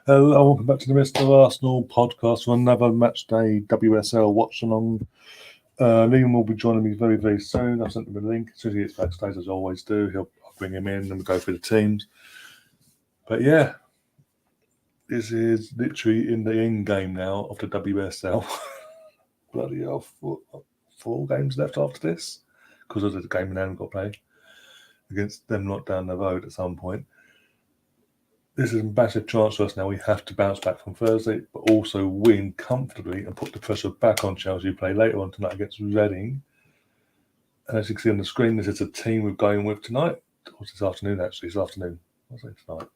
Hello, welcome back to the Mr. Arsenal podcast for another match day WSL watch-along. Liam will be joining me very, very soon. I've sent him a link. As soon as he gets backstage, as I always do, I'll bring him in and we'll go through the teams. But yeah, this is literally in the end game now of the WSL. Bloody hell, four games left after this because of the game we now got to play against them not down the road at some point. This is a massive chance for us now. We have to bounce back from Thursday, but also win comfortably and put the pressure back on Chelsea, who play later on tonight against Reading. And as you can see on the screen, this is a team we're going with tonight. Or this afternoon, actually. It's afternoon. I'll say tonight.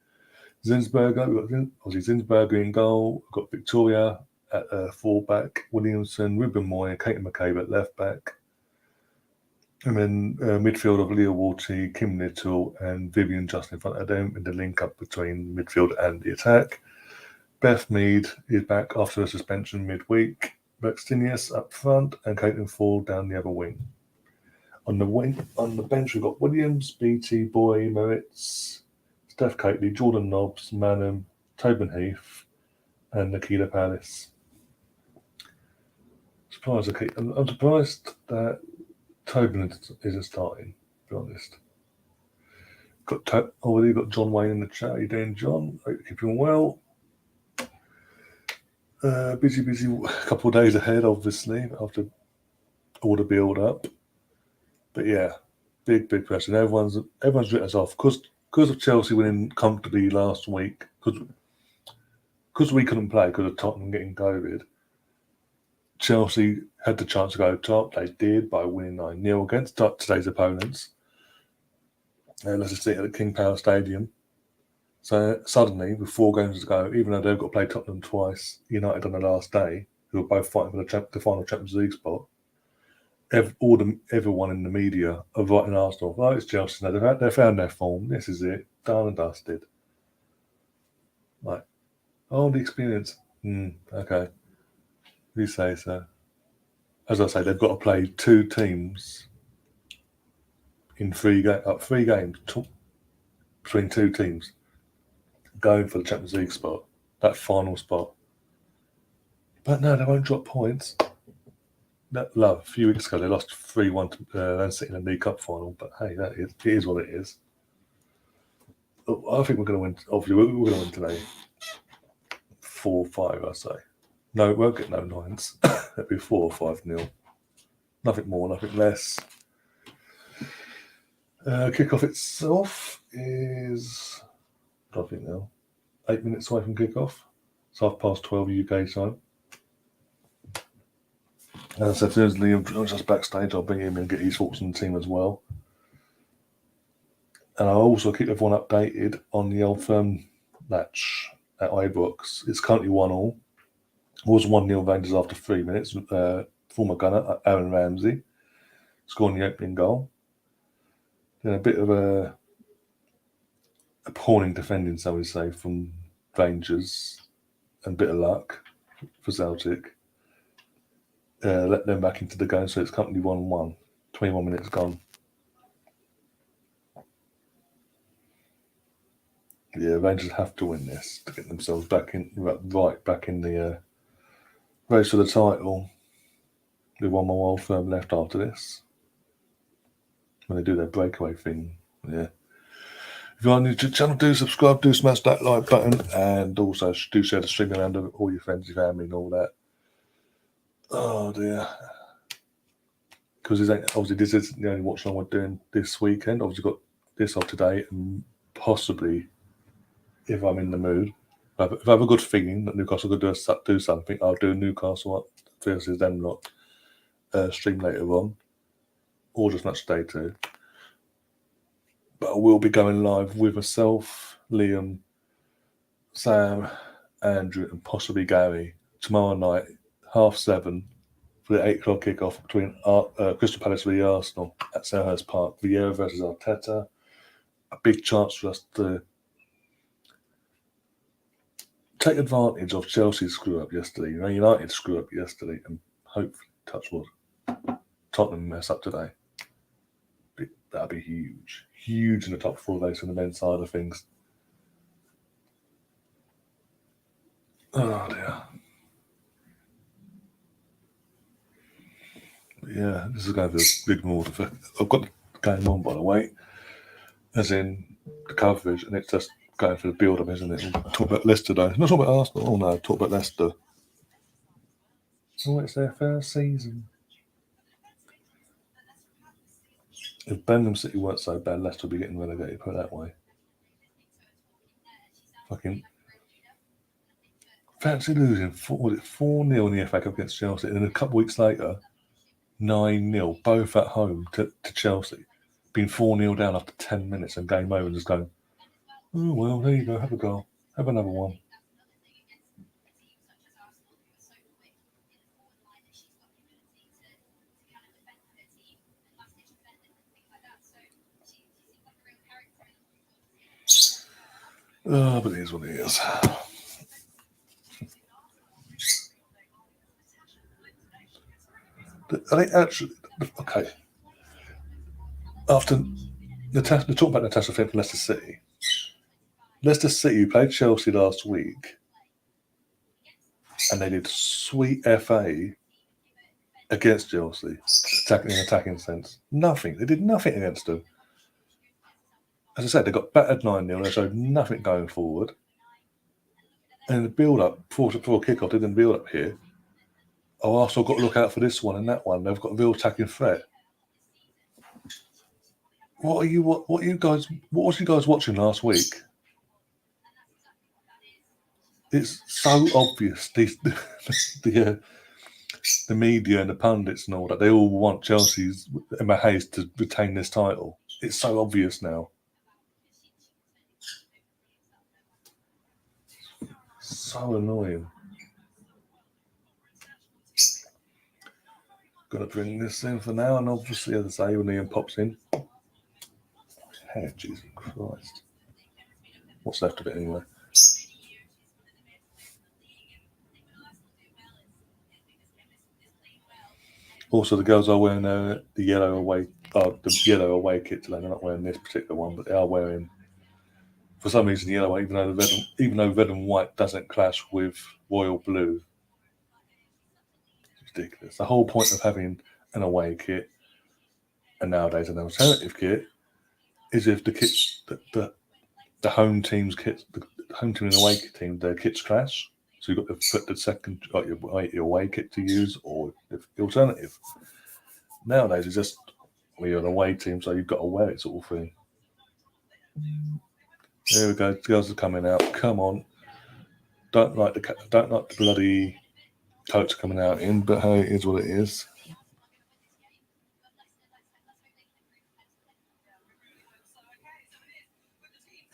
Zinsberger, we've got obviously Zinsberger in goal. We've got Victoria at fullback, Williamson, Ruben Moy, Katie McCabe at left back. And then midfield of Leah Walty, Kim Little, and Vivian just in front of them in the link up between midfield and the attack. Beth Mead is back after a suspension midweek. Baxtinius up front, and Caitlin Ford down the other wing. On the bench, we've got Williams, BT, Boy, Moritz, Steph Cately, Jordan Nobbs, Manham, Tobin Heath, and Nikita Palace. I'm surprised that Tobin isn't starting, to be honest. Already got John Wayne in the chat. How you doing, John? Hope you're keeping well. Busy couple of days ahead, obviously, after all the build up. But yeah, big pressure. Everyone's written us off because of Chelsea winning comfortably last week. Because we couldn't play because of Tottenham getting COVID. Chelsea had the chance to go top. They did by winning 9-0 against today's opponents. Leicester City at the King Power Stadium. So suddenly, with 4 games to go, even though they've got to play Tottenham twice, United on the last day, who are both fighting for the final Champions League spot, everyone in the media are writing Arsenal. Oh, it's Chelsea. No, they found their form. This is it. Done and dusted. Like, the experience. Okay. You say so. As I say, they've got to play 2 teams in 3 games between 2 teams going for the Champions League spot, that final spot. But no, they won't drop points. A few weeks ago, they lost 3-1 to Man City in the League Cup final. But hey, it is what it is. I think we're going to win. Obviously, we're going to win today. 4-5, I say. No, it won't get no 9s. It'll be 4 or 5-0. Nothing more, nothing less. Kickoff itself is, I think now, 8 minutes away from kickoff. It's 12:30 UK time. As I said, as soon as Liam joins us backstage, I'll bring him in and get his thoughts on the team as well. And I'll also keep everyone updated on the Old Firm match at Ibrox. It's currently 1-1. It was 1-0 Rangers after 3 minutes. Former gunner Aaron Ramsey scoring the opening goal. Then a bit of a appalling defending, so we say, from Rangers, and a bit of luck for Celtic. Let them back into the game, so it's currently 1-1. 21 minutes gone. Yeah, Rangers have to win this to get themselves back in the race for the title. With one more Old Firm left after this. When they do their breakaway thing, yeah. If you're new to the channel, do subscribe, do smash that like button, and also do share the stream around with all your friends, your family, and all that. Oh dear. Because obviously this isn't the only watch along we're doing this weekend. Obviously got this off today, and possibly, if I'm in the mood, if I have a good feeling that Newcastle could do something, I'll do Newcastle versus them lot stream later on, or just match day 2. But I will be going live with myself, Liam, Sam, Andrew, and possibly Gary tomorrow night, 7:30, for the 8 o'clock kickoff between Crystal Palace v Arsenal at Selhurst Park. Vieira versus Arteta. A big chance for us to take advantage of Chelsea's screw up yesterday. United screw up yesterday, and hopefully, touch wood, Tottenham mess up today. That'd be huge in the top 4 race on the men's side of things. Oh dear. Yeah, this is going to be a big mood. I've got the game on, by the way, as in the coverage, and it's just going for the build-up, isn't it? We'll talk about Leicester today. Not talk about Arsenal. Oh no, talk about Leicester. Oh, it's their first season. If Birmingham City weren't so bad, Leicester would be getting relegated, put it that way. Fucking fancy losing 4-0 in the FA Cup against Chelsea, and then a couple of weeks later, 9-0, both at home to Chelsea. Being 4-0 down after 10 minutes and game over and just going, oh, well, there you go, have a goal, have another one. Oh, but it is what it is. I think actually, okay. After the talk about Natasha Finn for Leicester City. Leicester City played Chelsea last week, and they did sweet FA against Chelsea, in an attacking sense. Nothing. They did nothing against them. As I said, they got battered 9-0. They showed nothing going forward. And the build-up, before kick-off, they didn't build up here. Oh, Arsenal got to look out for this one and that one. They've got a real attacking threat. What was you guys watching last week? It's so obvious. The media and the pundits and all that, they all want Chelsea's Emma Hayes to retain this title. It's so obvious now. So annoying. Gonna bring this in for now, and obviously, as I say, when Ian pops in. Hey, Jesus Christ. What's left of it anyway? Also, the girls are wearing the yellow away kit today. They're not wearing this particular one, but they are wearing, for some reason, yellow. Even though red and white doesn't clash with royal blue. It's ridiculous. The whole point of having an away kit, and nowadays an alternative kit, is if the home team's kit, the home team and away team, their kits clash. So you've got to put your away kit to use, or the alternative. Nowadays, it's just you're an away team, so you've got to wear it, sort of thing. There we go. The girls are coming out. Come on. Don't like the bloody coach coming out in, but hey, it is what it is.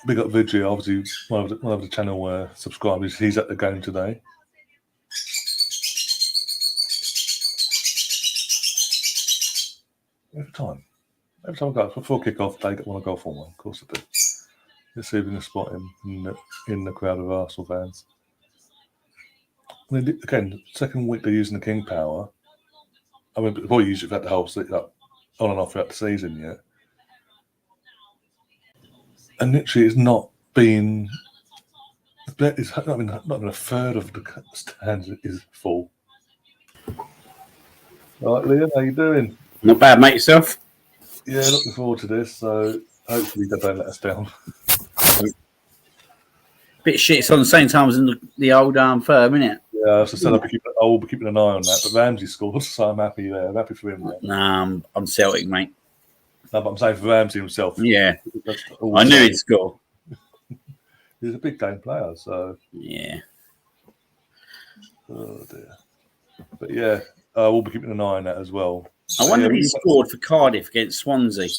Big up Vidri, obviously one of the channel subscribers. He's at the game today. Every time I go before kick-off, they want to go for one. Of course I do. Let's see if we can spot him in the crowd of Arsenal fans. I mean, again, second week they're using the King Power. I mean, before you use it throughout the whole on and off throughout the season yet. And literally, it's not been. It's not even a third of the stands is full. All right, Liam, how you doing? Not bad, mate. Yourself? Yeah, looking forward to this. So hopefully they don't let us down. Bit shit. It's on the same time as in the old firm, isn't it? Yeah, as I said, I will be keeping an eye on that. But Ramsey scored, so I'm happy there. I'm happy for him there. Nah, I'm Celtic, mate. No, but I'm saying for Ramsey himself. Yeah, I knew he'd score. He's a big game player, so yeah. Oh dear. But yeah, we'll be keeping an eye on that as well. I wonder if he scored for Cardiff against Swansea.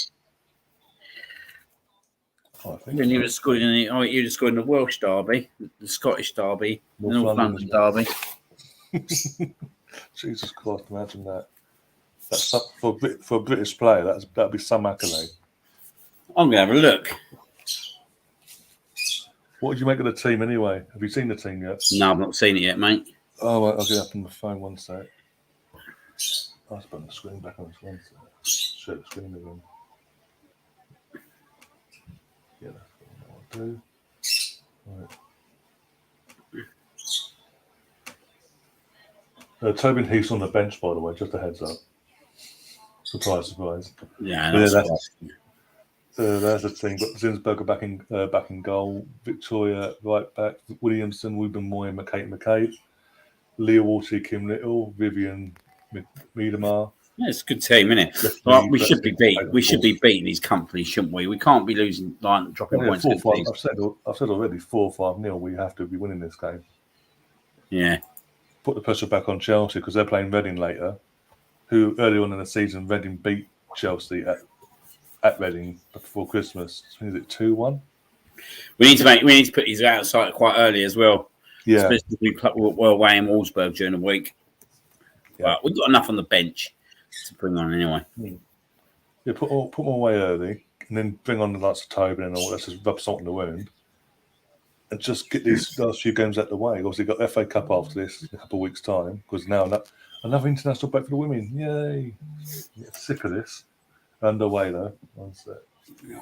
I think he would have scored in the Welsh derby, the Scottish derby, the North London derby. Jesus Christ! Imagine that. That's for a British player. That'd be some accolade. I'm gonna have a look. What did you make of the team anyway? Have you seen the team yet? No, I've not seen it yet, mate. Oh, I'll get up on the phone one sec. I'll just put the screen back on this one sec. Share the screen again. Yeah, that's what I want to do. Right. Tobin Heath's on the bench, by the way, just a heads up. Surprise, surprise. Yeah, That's the thing. Got Zinsberger back in goal. Victoria right back. Williamson, Ruben Moy, McKay, Leah Walsh, Kim Little, Vivian Miedemar. Yeah, it's a good team, isn't it? Definitely, We should be beating. We should be beating these companies, shouldn't we? We can't be losing, dropping points. 4-5. I've said already 4-5-0. We have to be winning this game. Yeah. Put the pressure back on Chelsea because they're playing Reading later. Who early on in the season, Reading beat Chelsea at Reading before Christmas. Is it 2-1? We need to put these outside quite early as well. Yeah. Especially if we're away in Wolfsburg during the week. Yeah. But we've got enough on the bench to bring on anyway. Yeah, put them away early and then bring on the likes of Tobin and all that, just rub salt in the wound. And just get these last few games out the way. Obviously, got FA Cup after this in a couple of weeks' time because now another international break for the women. Yay! Sick of this. Underway though. One sec. Get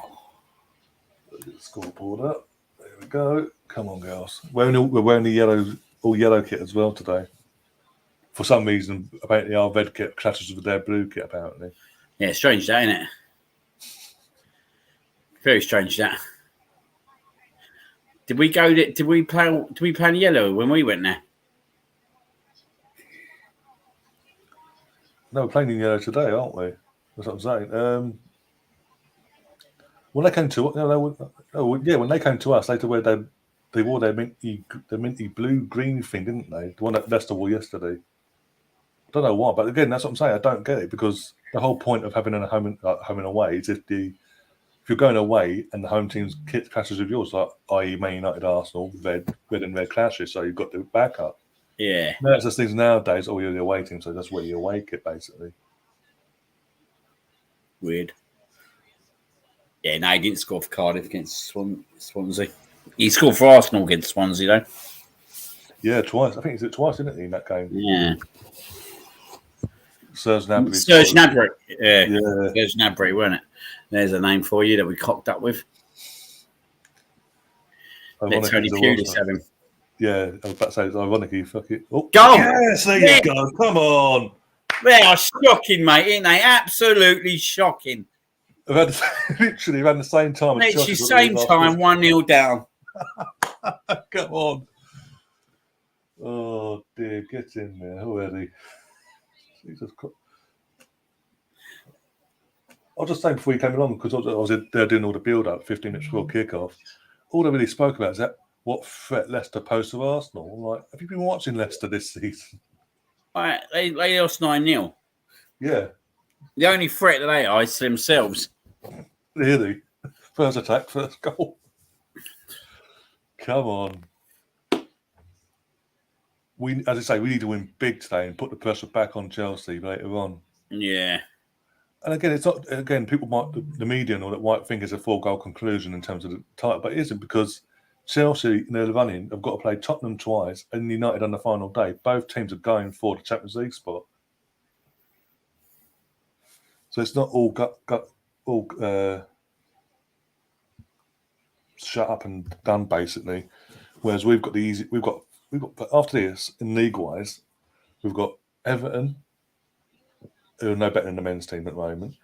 the scoreboard up. There we go. Come on, girls. We're wearing the yellow kit as well today. For some reason, apparently our red kit clashes with their blue kit. Apparently. Yeah, strange that, isn't it? Very strange that. Did we play in yellow when we went there? No, we're playing in yellow today, aren't we? That's what I'm saying. When they came to when they came to us, they wore their minty blue green thing, didn't they? The one that Leicester wore yesterday. I don't know why, but again, that's what I'm saying. I don't get it because the whole point of having a home and away is if you're going away and the home team's kit clashes with yours, like i.e. Man United, Arsenal, red and red clashes, so you've got the backup. Yeah. That's the things nowadays. Oh, you're the away team, so that's where your away kit basically. Weird. Yeah, no, he didn't score for Cardiff against Swansea. He scored for Arsenal against Swansea, though. Yeah, twice. I think it's twice, isn't it, in that game? Yeah. Serge Gnabry. Yeah. Serge Gnabry, wasn't it? There's a name for you that we cocked up with. Let Tony Pulis have him. Yeah, I was about to say, it's ironically, fuck it. Oh, go! Yes, there you go. Come on. They are shocking, mate, ain't they? Absolutely shocking. Literally around the same time. Literally same time, 1-0 down. Come on. Oh, dear. Get in there already. Jesus Christ. I was just saying before you came along, because I was there doing all the build-up, 15 minutes before kickoff. All they really spoke about is that what threat Leicester posed to Arsenal. I'm like, have you been watching Leicester this season? Right, they lost 9-0. Yeah. The only threat that they are is themselves. Really? First attack, first goal. Come on. As I say, we need to win big today and put the pressure back on Chelsea later on. Yeah. And again, it's not. Again, people the media and all that might think it's a 4-goal conclusion in terms of the title, but it isn't because Chelsea in their running have got to play Tottenham twice and United on the final day. Both teams are going for the Champions League spot, so it's not all shut up and done basically. Whereas we've got after this in league wise, we've got Everton, who are no better than the men's team at the moment.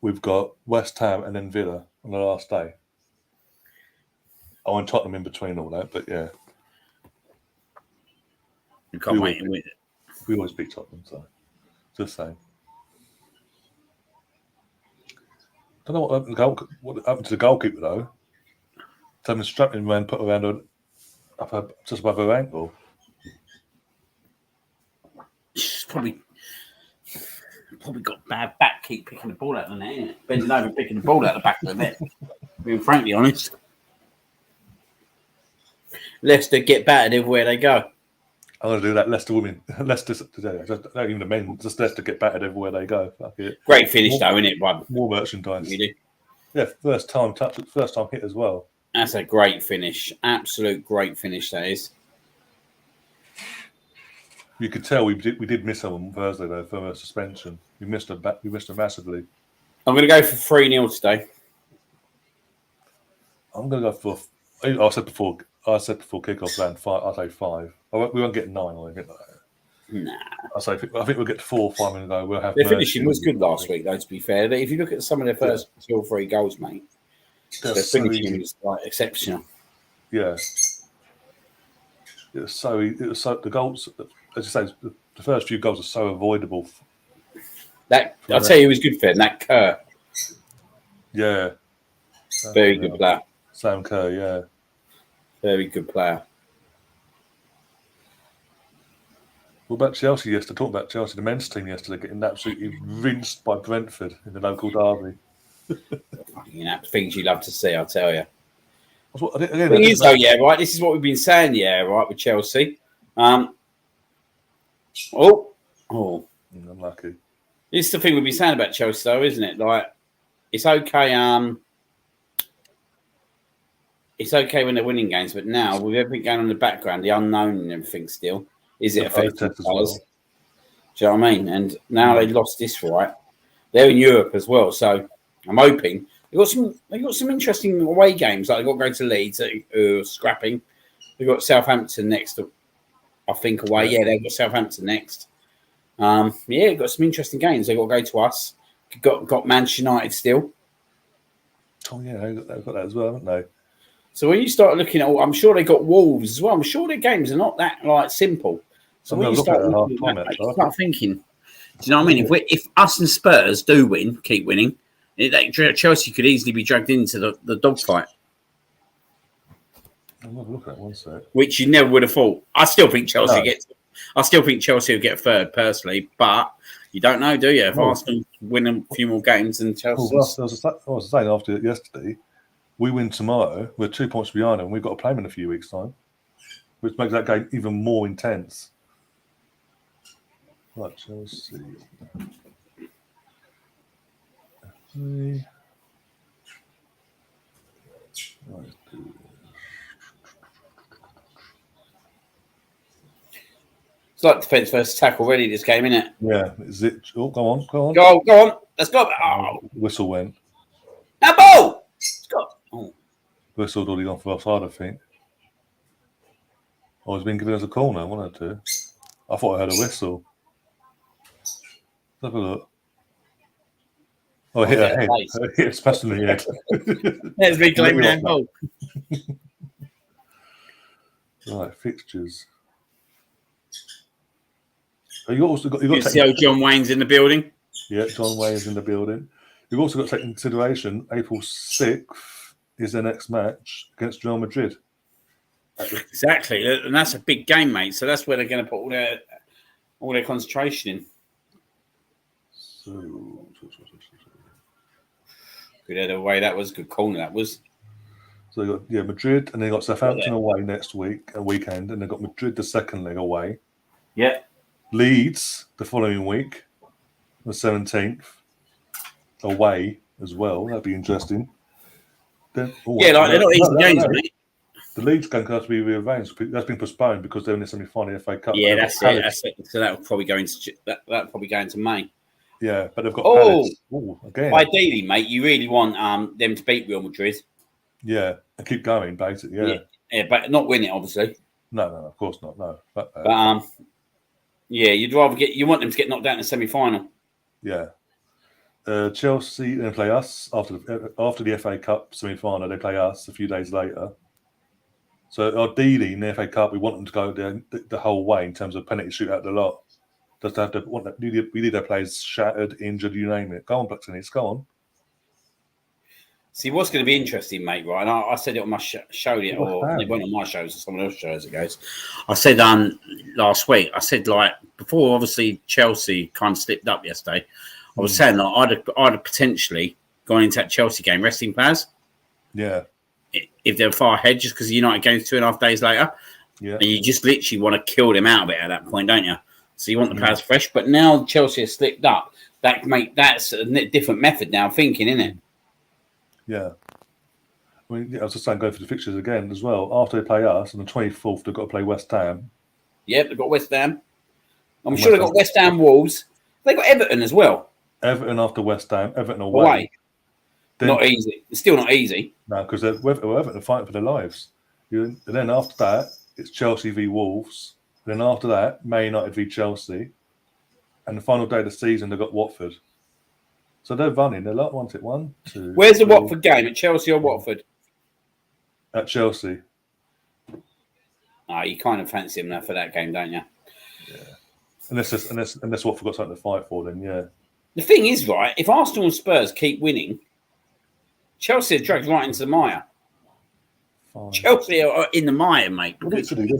We've got West Ham and then Villa on the last day. I want Tottenham in between all that, but yeah. You can't wait to win it. We always beat Tottenham, so just saying. Don't know what happened to the goalkeeper though. Someone strapped him and put around just above her ankle. She's probably got bad back keep picking the ball out of the net, innit? Bending over picking the ball out the back of the net. Being frankly honest. Leicester get battered everywhere they go. I'm going to do that. Leicester women. Leicester today. Not even the men. Just Leicester get battered everywhere they go. Fuck it. Great finish though, isn't it, bud? More merchandise. Really? Yeah, first time hit as well. That's a great finish. Absolute great finish that is. You could tell we did miss her on Thursday though for her suspension. We missed her massively. I'm going to go for 3-0 today. I'm going to go for. I said before kickoff around 5. I'll say 5. We won't get 9 or anything like that. Nah. I think we'll get to 4 or 5 minutes ago. We'll have Their finishing was good last week, though, to be fair. If you look at some of their first 2 or 3 goals, mate, their finishing was like exceptional. Yeah. It was so the goals, as you say, the first few goals are so avoidable. I'll tell you who was good for him, that Kerr. Yeah. Very good player. Sam Kerr, yeah. Very good player. What about Chelsea yesterday? Talk about Chelsea, the men's team yesterday getting absolutely rinsed by Brentford in the local derby. Things you love to see, I'll tell you. Again, thing is, though, yeah, right. This is what we've been saying, yeah, right, with Chelsea. Unlucky. This is the thing we've been saying about Chelsea, though, isn't it? Like, it's okay. It's okay when they're winning games, but now with everything going on in the background, the unknown and everything, still is it affecting players? Do you know what I mean? And now they lost this, right? They're in Europe as well, so I'm hoping they got some interesting away games. Like they got to go to Leeds, scrapping. They've got Southampton next, I think, away. Yeah, they've got Southampton next. They've got some interesting games. They've got to go to us. Got Manchester United still. Oh yeah, they've got that as well, haven't they? So when you start looking at, I'm sure they got Wolves as well. I'm sure their games are not that like simple. So when you start looking at that, you start thinking, do you know what I mean? If us and Spurs do keep winning, Chelsea could easily be dragged into the dogfight. I'll have a look at that one sec. Which you never would have thought. I still think Chelsea will get third personally, but you don't know, do you? If Arsenal win a few more games than Chelsea. I was saying after yesterday, we win tomorrow, we're 2 points behind them. We've got to play them in a few weeks' time, which makes that game even more intense. Right, Chelsea. Right. It's like defence versus attack already, this game, isn't it? Yeah. Is it? Oh, go on. Go on. Let's go. Oh. Whistle went. That ball! Let's go. Oh. Whistle's already gone for offside, I think. Oh, he's been given us a corner, one or two. I thought I heard a whistle. Let's have a look. Oh, hit her head. Hit a smash in the head. There's me claiming that goal. Right, fixtures. You also got. John Wayne's in the building. Yeah, John Wayne's in the building. You've also got to take into consideration April 6th is their next match against Real Madrid. Exactly, and that's a big game, mate. So that's where they're going to put all their concentration in. Good header away. That was good corner. That was. So they got Madrid, and they got Southampton away next weekend, and they've got Madrid the second leg away. Yeah. Leeds the following week, the 17th, away as well. That'd be interesting. They're not easy games, mate. The Leeds game has to be rearranged. That's been postponed because they're in the semi-final FA Cup. Yeah, that's it. So that'll probably go into May. Yeah, but they've got Palace. Again. Ideally, mate, you really want them to beat Real Madrid. Yeah, and keep going, basically. Yeah, but not win it, obviously. No, of course not. No, but you'd rather you want them to get knocked out in the semi-final. Yeah. Chelsea then play us after the FA Cup semi-final. They play us a few days later. So ideally in the FA Cup, we want them to go the whole way in terms of penalty shootout the lot. Just have to we need their players shattered, injured, you name it. Go on, Blackstones, go on. See, what's going to be interesting, mate, right? And I said it on my show, it went on my shows or someone else's shows, it goes. I said last week, like, before obviously Chelsea kind of slipped up yesterday, I was saying that I'd have potentially gone into that Chelsea game resting players. Yeah. If they're far ahead, just because the United game's 2.5 days later. Yeah. And you just literally want to kill them out a bit at that point, don't you? So you want the players fresh. But now Chelsea has slipped up. That's a different method now of thinking, isn't it? Yeah. I mean, I was just saying, go for the fixtures again as well. After they play us, on the 24th, they've got to play West Ham. Yep, they've got West Ham. I'm sure they've got West Ham, Wolves. They've got Everton as well. Everton after West Ham, Everton away. Then, not easy. It's still not easy. No, because Everton are fighting for their lives. And then after that, it's Chelsea v Wolves. Then after that, Man United v Chelsea. And the final day of the season, they've got Watford. So they're running. They're like, 1, 2. Where's the 3, Watford game? At Chelsea or Watford? At Chelsea. You kind of fancy them now for that game, don't you? Yeah. Unless Watford got something to fight for, then yeah. The thing is, right, if Arsenal and Spurs keep winning, Chelsea are dragged right into the mire. Fine. Chelsea are in the mire, mate. Well, literally,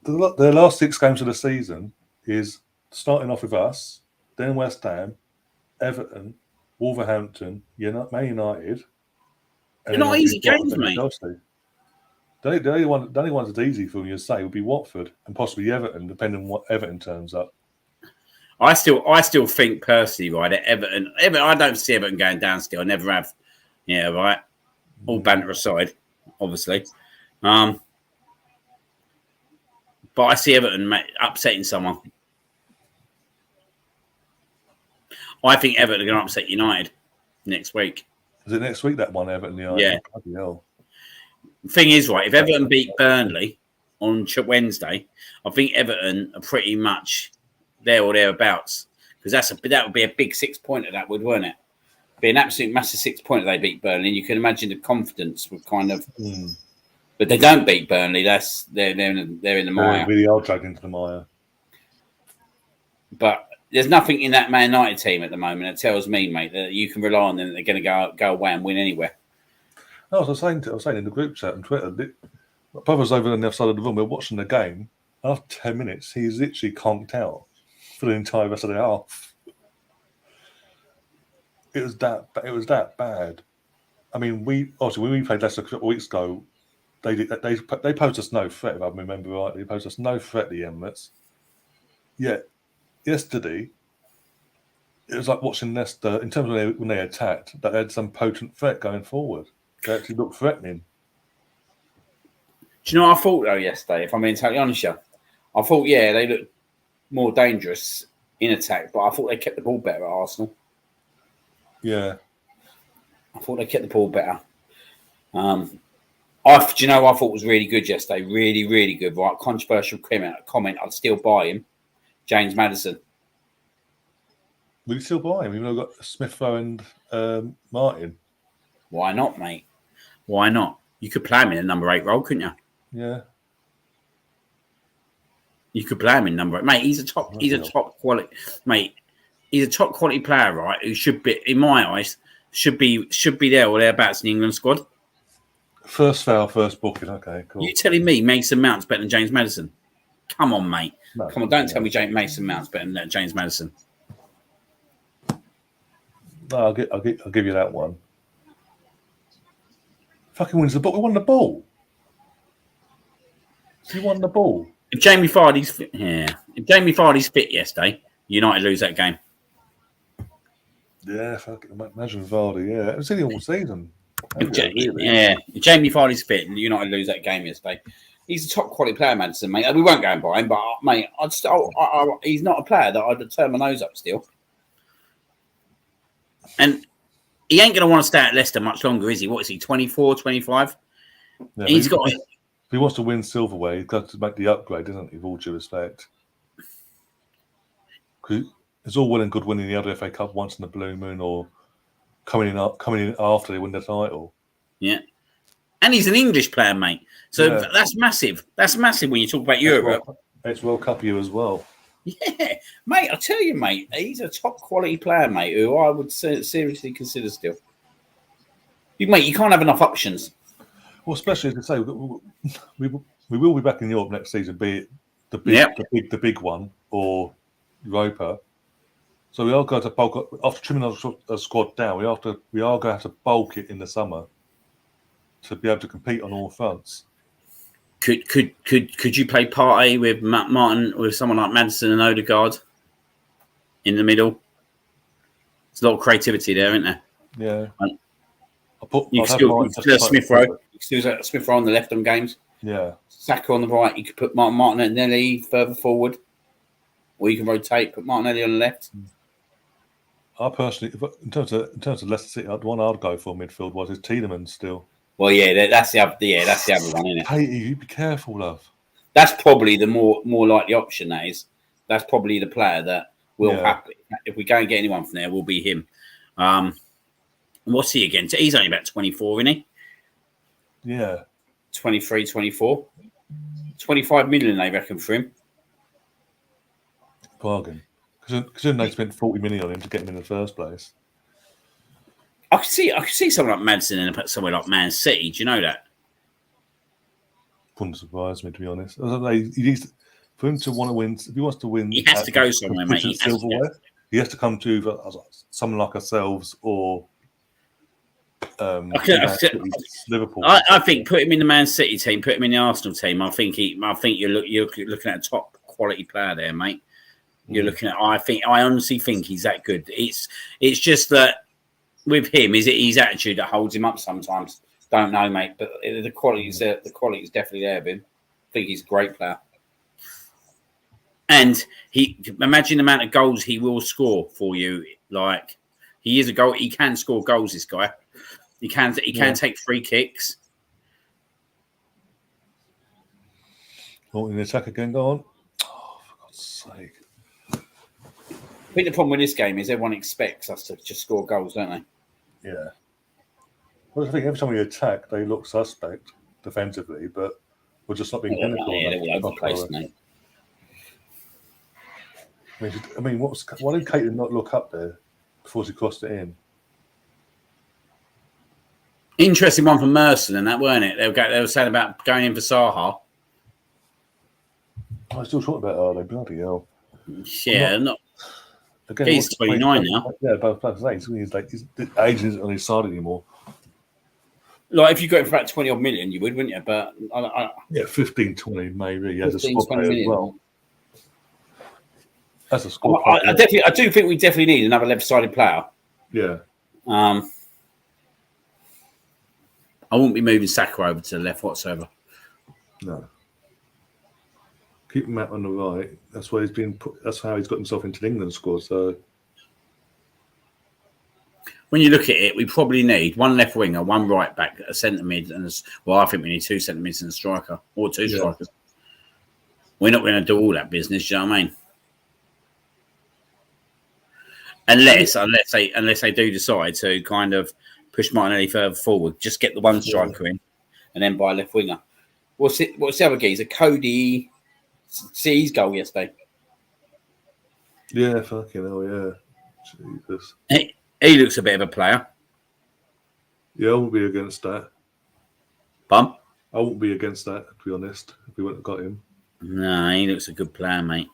the last 6 games of the season is starting off with us, then West Ham, Everton, Wolverhampton, Man United. They're not easy games, mate. Chelsea. The only ones that's easy for me to say would be Watford and possibly Everton, depending on what Everton turns up. I still think personally, right, that Everton, I don't see Everton going down still. I never have. Yeah, right. All banter aside, obviously. But I see Everton upsetting someone. I think Everton are going to upset United next week. Is it next week that one, Everton? Yeah. Bloody hell. The thing is, right, if Everton beat Burnley on Wednesday, I think Everton are pretty much there or thereabouts. Because that would be a big 6-pointer, that would, wouldn't it? Be an absolute massive 6-pointer they beat Burnley. And you can imagine the confidence would kind of... But they don't beat Burnley. They're in the mire. Really are dragged into the mire. But there's nothing in that Man United team at the moment that tells me, mate, that you can rely on them. They're going to go away and win anywhere. No, I was saying in the group chat on Twitter, my brother's over on the other side of the room. We're watching the game. After 10 minutes, he's literally conked out for the entire rest of the half. It was that bad. I mean, when we played Leicester a couple of weeks ago, they posed us no threat. If I remember right, they posed us no threat. The Emirates. Yet yesterday, it was like watching Leicester in terms of when they attacked. That they had some potent threat going forward. They actually looked threatening. Do you know what I thought though yesterday? If I'm being totally honest, with you, I thought they looked more dangerous in attack, but I thought they kept the ball better at Arsenal. Yeah, I thought they kept the ball better. Do you know what I thought was really good yesterday? Really, really good. Right, controversial comment. I'd still buy him. James Maddison. Will you still buy him? Even though we've got Smith Rowe and Martin. Why not, mate? Why not? You could play him in a number 8 role, couldn't you? Yeah. You could play him in number 8. Mate, he's a top quality mate. He's a top quality player, right? Who should be, in my eyes, should be there or thereabouts in the England squad. First foul, first booking. Okay, cool. You telling me Mason Mount's better than James Maddison? Come on, mate. No, Come on, don't tell me Mason Mount's better than James Maddison. No, I'll give you that one. Fucking wins the ball. We won the ball. You won the ball. If Jamie Vardy's fit yesterday, United lose that game. Yeah, fucking imagine Vardy. Yeah, it was only all season. If Jamie Vardy's fit, United lose that game yesterday. He's a top quality player, Maddison, mate. We won't go and buy him, but mate, he's not a player that I'd turn my nose up still. And he ain't going to want to stay at Leicester much longer, is he? What is he, 24, 25? Yeah, if he wants to win silverware, he's got to make the upgrade, isn't he? With all due respect. It's all well and good winning the other FA Cup once in the blue moon or coming in after they win the title. Yeah. And he's an English player, mate. So that's massive. That's massive when you talk about Europe. It's World Cup year as well. Yeah, mate, I tell you, mate, he's a top quality player, mate, who I would seriously consider still. You can't have enough options. Well, especially as I say, we will be back in Europe next season, be it the big one or Europa. So we are going to bulk up after trimming our squad down. We are going to have to bulk it in the summer to be able to compete on all fronts. Could you play party with Martin with someone like Maddison and Odegaard in the middle? There's a lot of creativity there, isn't there? Yeah. You can still have Smith Rowe. You can still have Smith Rowe on the left on games. Yeah. Saka on the right. You could put Martinelli further forward, or you can rotate. Put Martinelli on the left. I personally, in terms of Leicester City, the one I'd go for midfield is Tielemans still. Well, yeah, that's the other one, isn't it? Katie, you be careful, love. That's probably the more likely option. That is, that's probably the player that will happen if we go and get anyone from there. Will be him. What's he again? He's only about 24, isn't he? Yeah. 23, 24. 25 million, they reckon, for him. Bargain. Because they spent 40 million on him to get him in the first place. I could see someone like Madsen and somewhere like Man City. Do you know that? Wouldn't surprise me, to be honest. For him to want to win, if he wants to win, he has to go somewhere, mate. He has to come to someone like ourselves or Liverpool. I think put him in the Man City team, put him in the Arsenal team. I think you're looking at a top quality player there, mate. You're looking at. I honestly think he's that good. It's just that with him, is it his attitude that holds him up sometimes? Don't know, mate. But the quality is there. The quality is definitely there, Ben. I think he's a great player. And imagine the amount of goals he will score for you. Like he is a goal. He can score goals. This guy. He can take free kicks. Oh, in the attack again, go on. Oh, for God's sake. I think the problem with this game is everyone expects us to just score goals, don't they? Yeah. Well, I think every time we attack, they look suspect defensively, but we're just not being clinical. Yeah, they're all over the place, mate. I mean, why did Caton not look up there before she crossed it in? Interesting one from Merson and that, weren't it? They were saying about going in for Saha. I'm still talking about, are they? Bloody hell. Yeah, again, he's 29 now. Yeah, both players. His age isn't on his side anymore. Like, if you go in for about 20 odd million, you would, wouldn't you? But yeah, 15, 20 maybe. Yeah, 15, the squad player as well. That's a squad player. I do think we definitely need another left-sided player. Yeah. I wouldn't be moving Saka over to the left whatsoever. No. Keep Matt on the right. That's where he's been. That's how he's got himself into the England squad. So, when you look at it, we probably need one left winger, one right back, a centre mid, and I think we need two centre mids and a striker or two strikers. We're not going to do all that business. Do you know what I mean? Unless they do decide to kind of push Martinelli further forward, just get the one striker in, and then buy a left winger. What's the other geezer? Cody. See his goal yesterday. Yeah, fucking hell, yeah. Jesus. He looks a bit of a player. Yeah, I won't be against that. Bum? I won't be against that, to be honest, if we wouldn't have got him. No, he looks a good player, mate.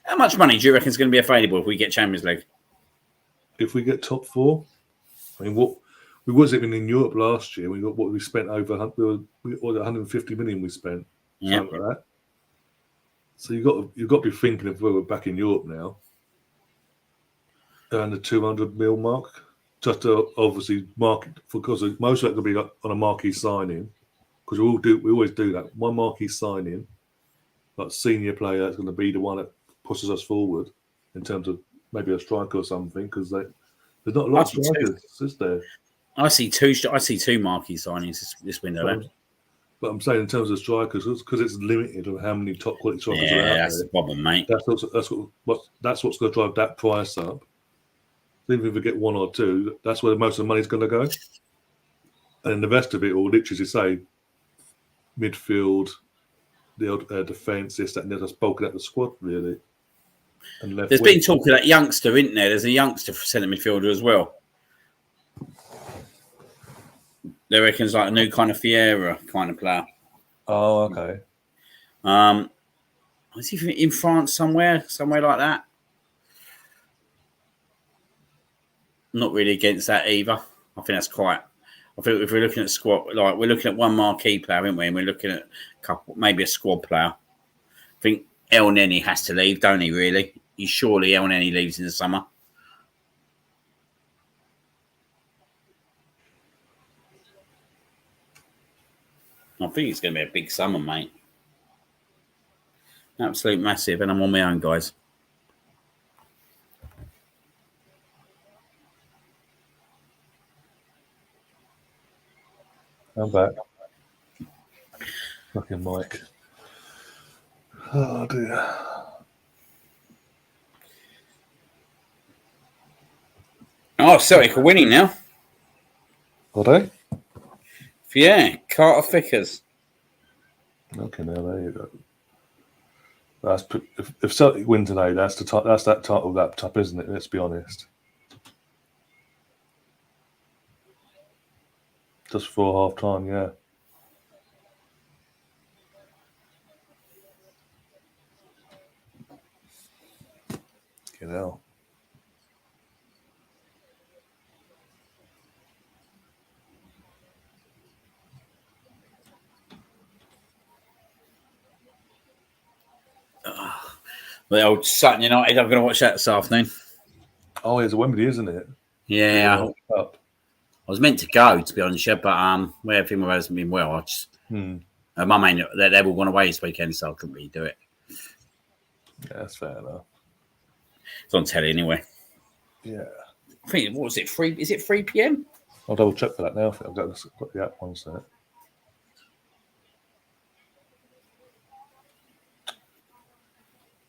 How much money do you reckon is going to be available if we get Champions League? If we get top four, I mean, what we was even in Europe last year. We got what we spent over 150 million. We spent, something like that. So you've got to be thinking of where we're back in Europe now, around the 200 mil mark. Just to obviously market, because most of that could be like on a marquee signing, because we always do that. One marquee signing, like senior player, that's going to be the one that pushes us forward in terms of maybe a striker or something, because there's not a lot of strikers, is there? I see two marquee signings this window. But I'm saying in terms of strikers, because it's limited on how many top quality strikers are out there. Yeah, that's the problem, mate. That's what's going to drive that price up. Even if we get one or two, that's where most of the money's going to go. And the rest of it all, literally, as you say, midfield, the odd defence, this, that, and that's bulking out the squad, really. And There's been talk of that youngster, isn't there? There's a youngster for centre midfielder as well. They reckon it's like a new kind of Fiera kind of player. Oh, okay. Is he in France somewhere like that? Not really against that either. I think that's quite. I think if we're looking at squad, like we're looking at one marquee player, aren't we? And we're looking at a couple, maybe a squad player. I think El Neni has to leave, don't he? Really? Surely El Neni leaves in the summer. I think it's going to be a big summer, mate. Absolute massive, and I'm on my own, guys. I'm back. Fucking Mike. Oh dear. Oh, Celtic are winning now. Are they? Yeah, Carter Vickers. Okay, now there you go. That's if Celtic win today, that's that title wrapped up, isn't it? Let's be honest. Just before half time, yeah. You know. The old Sutton United. I'm going to watch that this afternoon. Oh, it's a Wembley, isn't it? Yeah, I was meant to go, to be honest, but where everything hasn't been well, I just my main they've all gone away this weekend, so I couldn't really do it. Yeah, that's fair enough. It's on telly anyway. Yeah. I think what was it? Is it 3 p.m.? I'll double check for that now. I think I've got the app one set.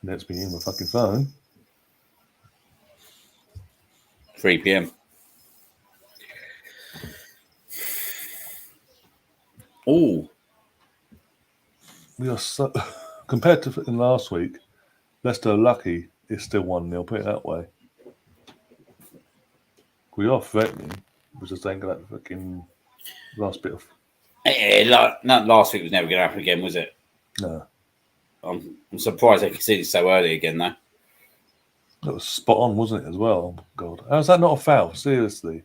And it's been in my fucking phone. 3 p.m. Oh, We are so compared to last week. Leicester lucky is still 1-0. Put it that way. We are threatening. We just ain't got that fucking last bit of. yeah, last week was never going to happen again, was it? No. I'm surprised they conceded so early again, though. That was spot on, wasn't it, as well? Oh, God. How's that not a foul? Seriously.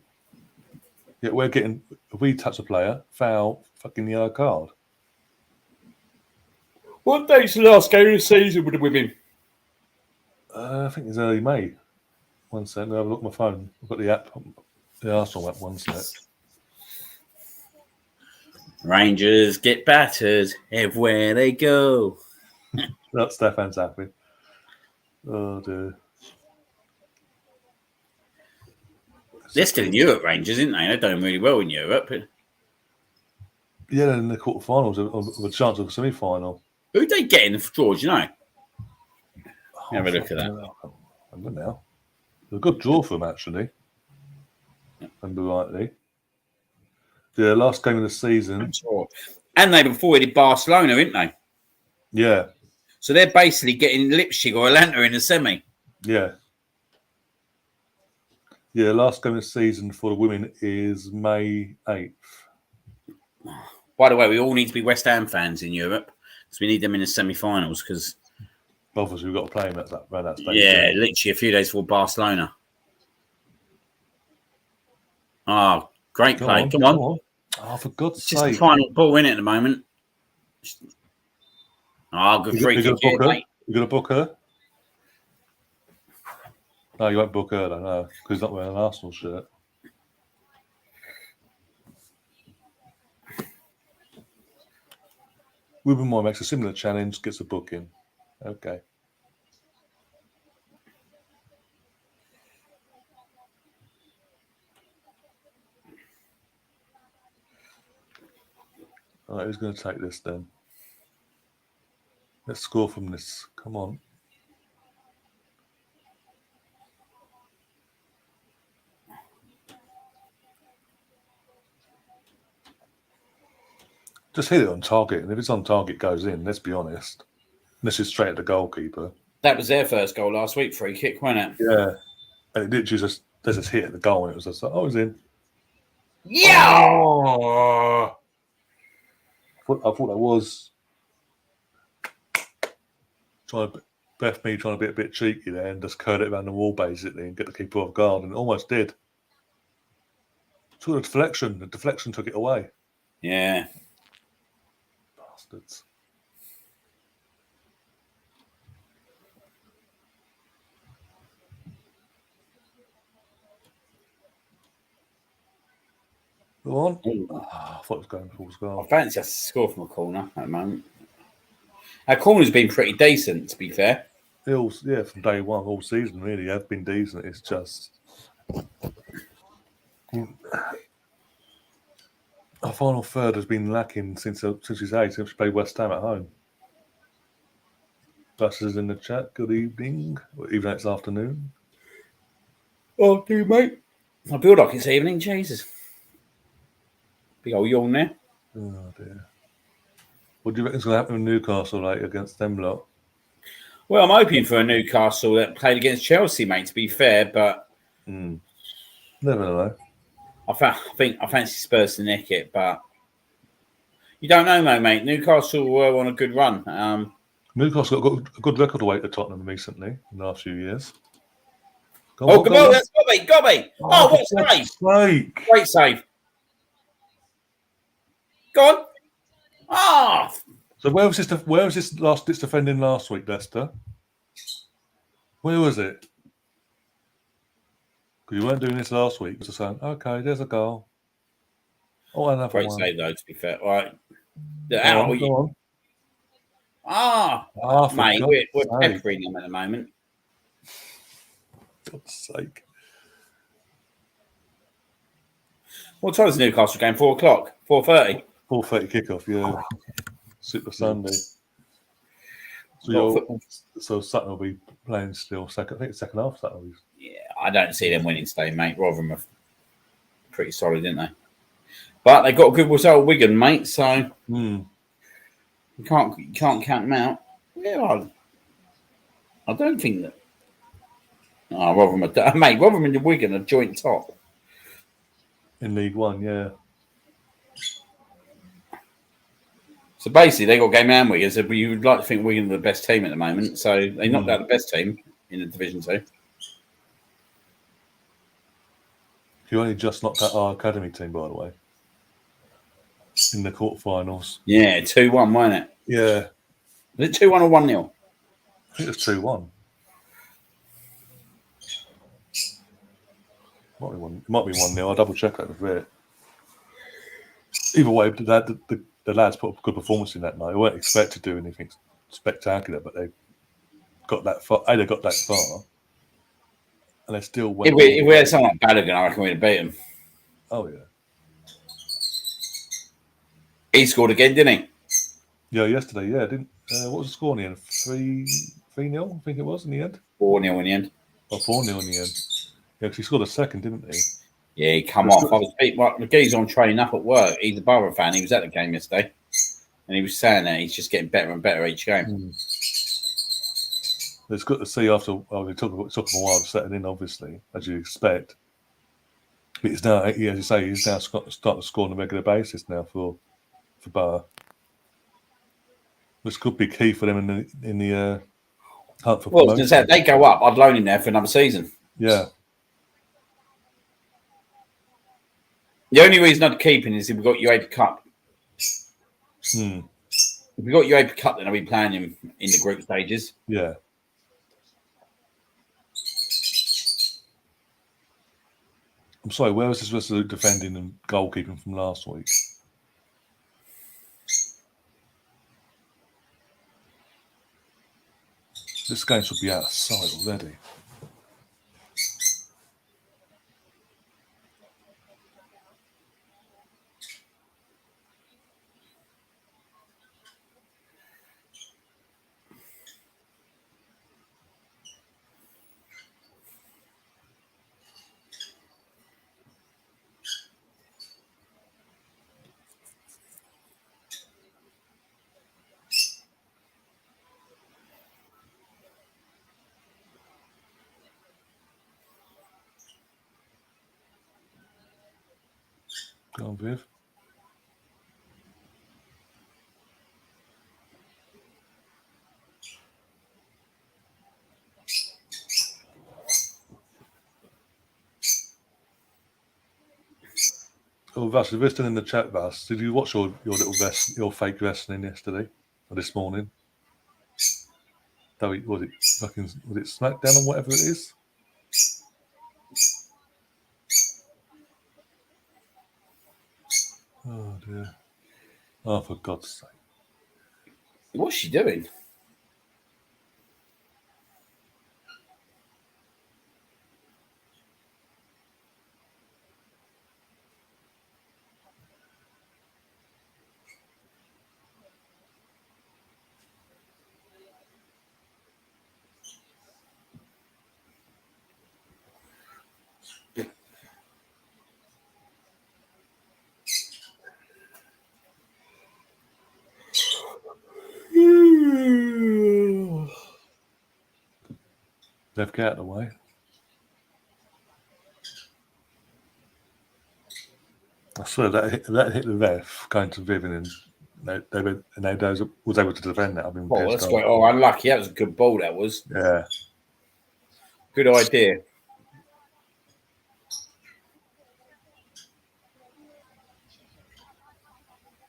Yeah, we're getting, if we touch a player, foul, fucking yellow card. What date's the last game of the season with the women? I think it's early May. 1 second, I'll have a look at my phone. I've got the app, the Arsenal app, 1 sec. Rangers get battered everywhere they go. That's Stefan's happy. Oh, dear. They're still in Europe, Rangers, isn't they? They're doing really well in Europe. Yeah, in the quarterfinals, of a chance of a semi-final. Who'd they get in the draw, do you know? Oh, Have a look at that. I don't know now. It was a good draw for them, actually. Remember rightly. The last game of the season. And they've avoided Barcelona, didn't they? Yeah. So they're basically getting Leipzig or Atlanta in the semi. Yeah. Yeah, last game of the season for the women is May 8th. By the way, we all need to be West Ham fans in Europe because we need them in the semi-finals because obviously we've got to play them around that stage. Yeah, literally a few days before Barcelona. Oh, great play. Come on. Oh, for God's sake. It's just the final ball in it at the moment. Oh, good free kick here, mate. You're going to book her? No, you won't book her, though, no, because he's not wearing an Arsenal shirt. Ruben Moy makes a similar challenge, gets a booking. Okay. All right, who's going to take this then? Let's score from this. Come on. Just hit it on target, and if it's on target, it goes in. Let's be honest. This is straight at the goalkeeper. That was their first goal last week, free kick, wasn't it? Yeah, and it literally just hit at the goal, and it was just like, oh, it's in. Yeah. Oh! I thought that was trying to be a bit cheeky there and just curl it around the wall basically and get the keeper off guard, and it almost did. Took a deflection. The deflection took it away. Yeah. Bastards. Go on. Oh, I thought it was going towards goal. I fancy us to score from a corner at the moment. Our corner's been pretty decent, to be fair. Yeah, from day one, all season really have been decent. It's just Our final third has been lacking since his age, since we played West Ham at home. Buster's in the chat. Good evening, or even though it's afternoon. Oh, do you, mate? I feel like it's evening. Jesus. Big old yawn there. Oh, dear. What do you reckon's going to happen with Newcastle later against them lot? Well, I'm hoping for a Newcastle that played against Chelsea, mate, to be fair, but... Never know. I fancy Spurs to nick it, but... You don't know, though, mate. Newcastle were on a good run. Newcastle got a good record away to Tottenham recently, in the last few years. Go on, that's got me. Oh, what a save. Great save. Go on. Ah. So where was this last ditch defending last week, Leicester? Where was it? Because you weren't doing this last week. Just saying, okay, there's a goal. Oh, another great one. save though, to be fair. All right. Go on. Mate, we're peppering them at the moment. For God's sake. What time is the Newcastle game? 4 o'clock? 4:30? 4:30 kickoff, yeah. Super Sunday. So Sutton will be playing still. I think it's second half Sutton. Yeah, I don't see them winning today, mate. Rotherham are pretty solid, didn't they? But they got a good result at Wigan, mate. So you can't count them out. Yeah, I don't think that. Oh, Rotherham, mate. Rotherham and Wigan are joint top in League One, yeah. So basically, they got game round Wigan. So you would like to think Wigan are the best team at the moment. So they knocked out the best team in the Division 2. You only just knocked out our academy team, by the way, in the quarterfinals. Yeah, 2-1, wasn't it? Yeah. Was it 2-1 or 1-0? I think it was 2-1. Might be 1-0. I'll double check that in a bit. Either way, the lads put up a good performance in that night. They weren't expected to do anything spectacular, but they got that far. They got that far, and they still went. If we had someone like Balogun, I reckon we'd have beat him. Oh yeah. He scored again, didn't he? Yeah, yesterday. Yeah, didn't. What was the score in the end? 3-0, I think it was in the end. 4-0 in the end. Oh, 4-0 in the end. Yeah, because he scored a second, didn't he? Yeah, he come off. I was beat. The guy's on training up at work. He's a Borough fan. He was at the game yesterday, and he was saying that he's just getting better and better each game. It's good to see after. Well, it took him a while to settle in, obviously, as you expect. But it's now, as you say, he's now starting to score on a regular basis now for Borough. This could be key for them in the hunt for promotion. Well, if they go up, I'd loan him there for another season. Yeah. The only reason I'd keep him is if we got UEFA Cup. If we got UEFA Cup, then I'll be playing him in the group stages. Yeah. I'm sorry, where was this resolute defending and goalkeeping from last week? This game should be out of sight already. Go on, Viv. Oh, Vass, if you're still in the chat, Vass, did you watch your little fake wrestling yesterday or this morning? Was it SmackDown or whatever it is? Oh dear! Oh, for God's sake! What's she doing? Left get out of the way. I swear that hit the ref going to Vivian, and they was able to defend that. I mean, that's quite unlucky. That was a good ball. That was. Yeah. Good idea.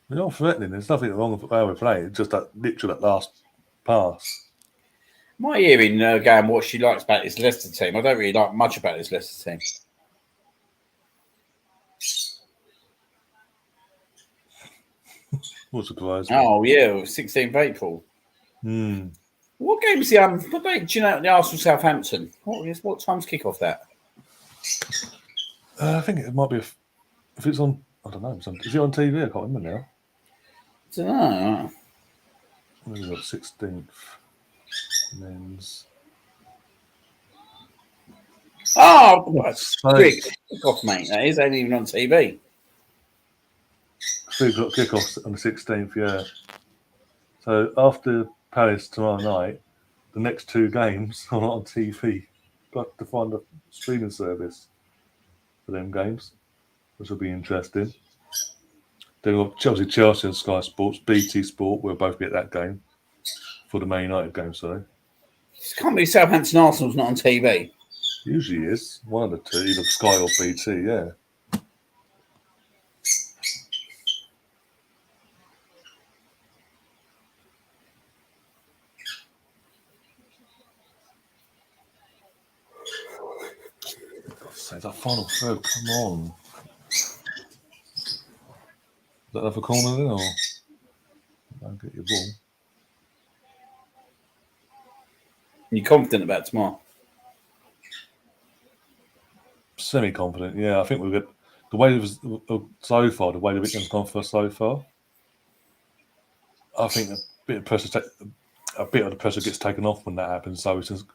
We're not threatening. There's nothing wrong with how we're playing. It's just that last pass. My hearing going what she likes about this Leicester team. I don't really like much about this Leicester team. What surprised me? Oh yeah, 16th April. What game's the What date? Do you know the Arsenal Southampton? What time's kick-off that? I think it might be if it's on. I don't know. Is it on TV? I can't remember now. I don't know. We've got 16th men's. Oh, quick kick-off, mate. That ain't even on TV. We've got kick-offs on the 16th, yeah. So after Palace tomorrow night, the next two games are not on TV. Got to find a streaming service for them games, which will be interesting. Then we've got Chelsea and Sky Sports, BT Sport. We'll both be at that game for the Man United game, sorry. It can't be Southampton Arsenal's not on TV. Usually is. One of the two, either Sky or BT, yeah. Say that final third, come on. Is that another corner then, or don't get your ball? You confident about tomorrow? Semi-confident, yeah. I think we'll get the way it was so far. The way the weekend's gone for us so far. I think a bit of the pressure gets taken off when that happens. So it's just,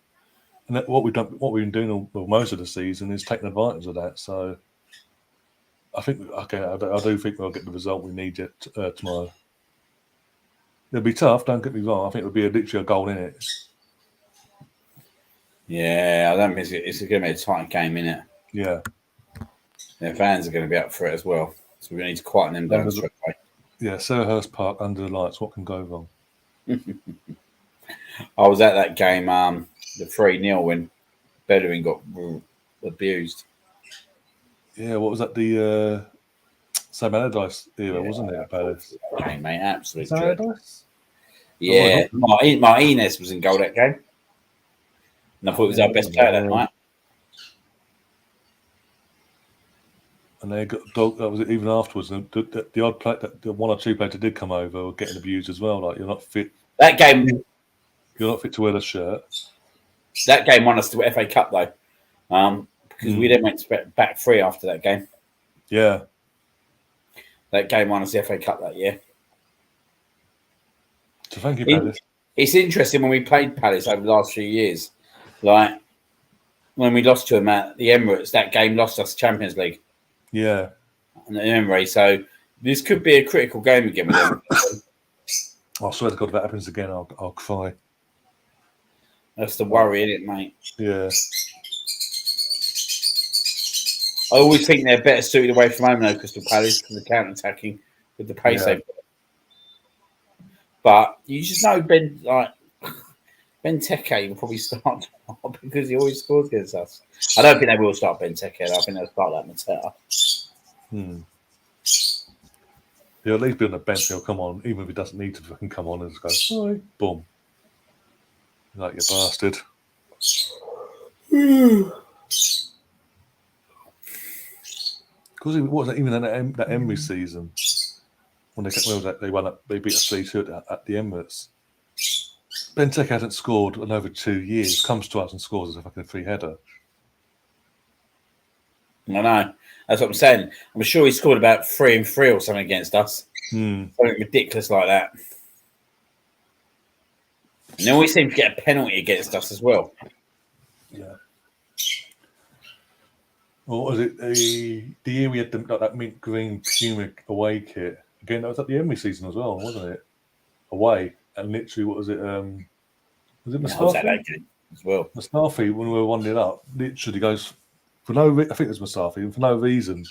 and what we've been doing most of the season is taking advantage of that. So I think, I do think we'll get the result we need tomorrow. It'll be tough. Don't get me wrong. I think it'll be literally a goal in it. Yeah, I don't think it's going to be a tight game, innit? Yeah. Their fans are going to be up for it as well. So we're going to need to quieten them down straight away. Yeah, Selhurst Park under the lights. What can go wrong? I was at that game, the 3-0 when Bellerin got abused. Yeah, what was that? The Sam Allardyce era, wasn't it? Palace game, mate, absolute. Sam Allardyce? Yeah, Martinez was in goal that game, and I thought he was our best player that night. And they got dog. That was it. Even afterwards, the odd play, the one or two players that did come over were getting abused as well. Like, you're not fit. That game, you're not fit to wear the shirt. That game won us the FA Cup though, because we then went back three after that game. Yeah, that game won us the FA Cup that year. So thank you, Palace. It's interesting when we played Palace over the last few years. Like when we lost to them at the Emirates, that game lost us Champions League. Yeah. And the Emirates. So this could be a critical game again with them. I swear to God, if that happens again, I'll cry. That's the worry, isn't it, mate? Yeah. I always think they're better suited away from home though, Crystal Palace, for the counter-attacking with the pace they've got. But you just know Benteke will probably start because he always scores against us. I don't think they will start Benteke. I think they'll start that Mateta. He'll at least be on the bench. He'll come on, even if he doesn't need to fucking come on and just go, hi, boom. Like, you bastard. Because what was that, even in that Emery season, when they beat us 3-2 at the Emirates, Benteke hasn't scored in over 2 years, comes to us and scores as a fucking free header. I know. That's what I'm saying. I'm sure he scored about 3 and 3 or something against us. Something ridiculous like that. And they always seem to get a penalty against us as well. Yeah. Or was it the year we had that mint green Puma away kit? Again, that was at the Emery season as well, wasn't it? Away. And literally, what was it? Was it Mustafi? as well. Mustafi, when we were 1-0 up, literally goes for no. I think it was Mustafi, and for no reason,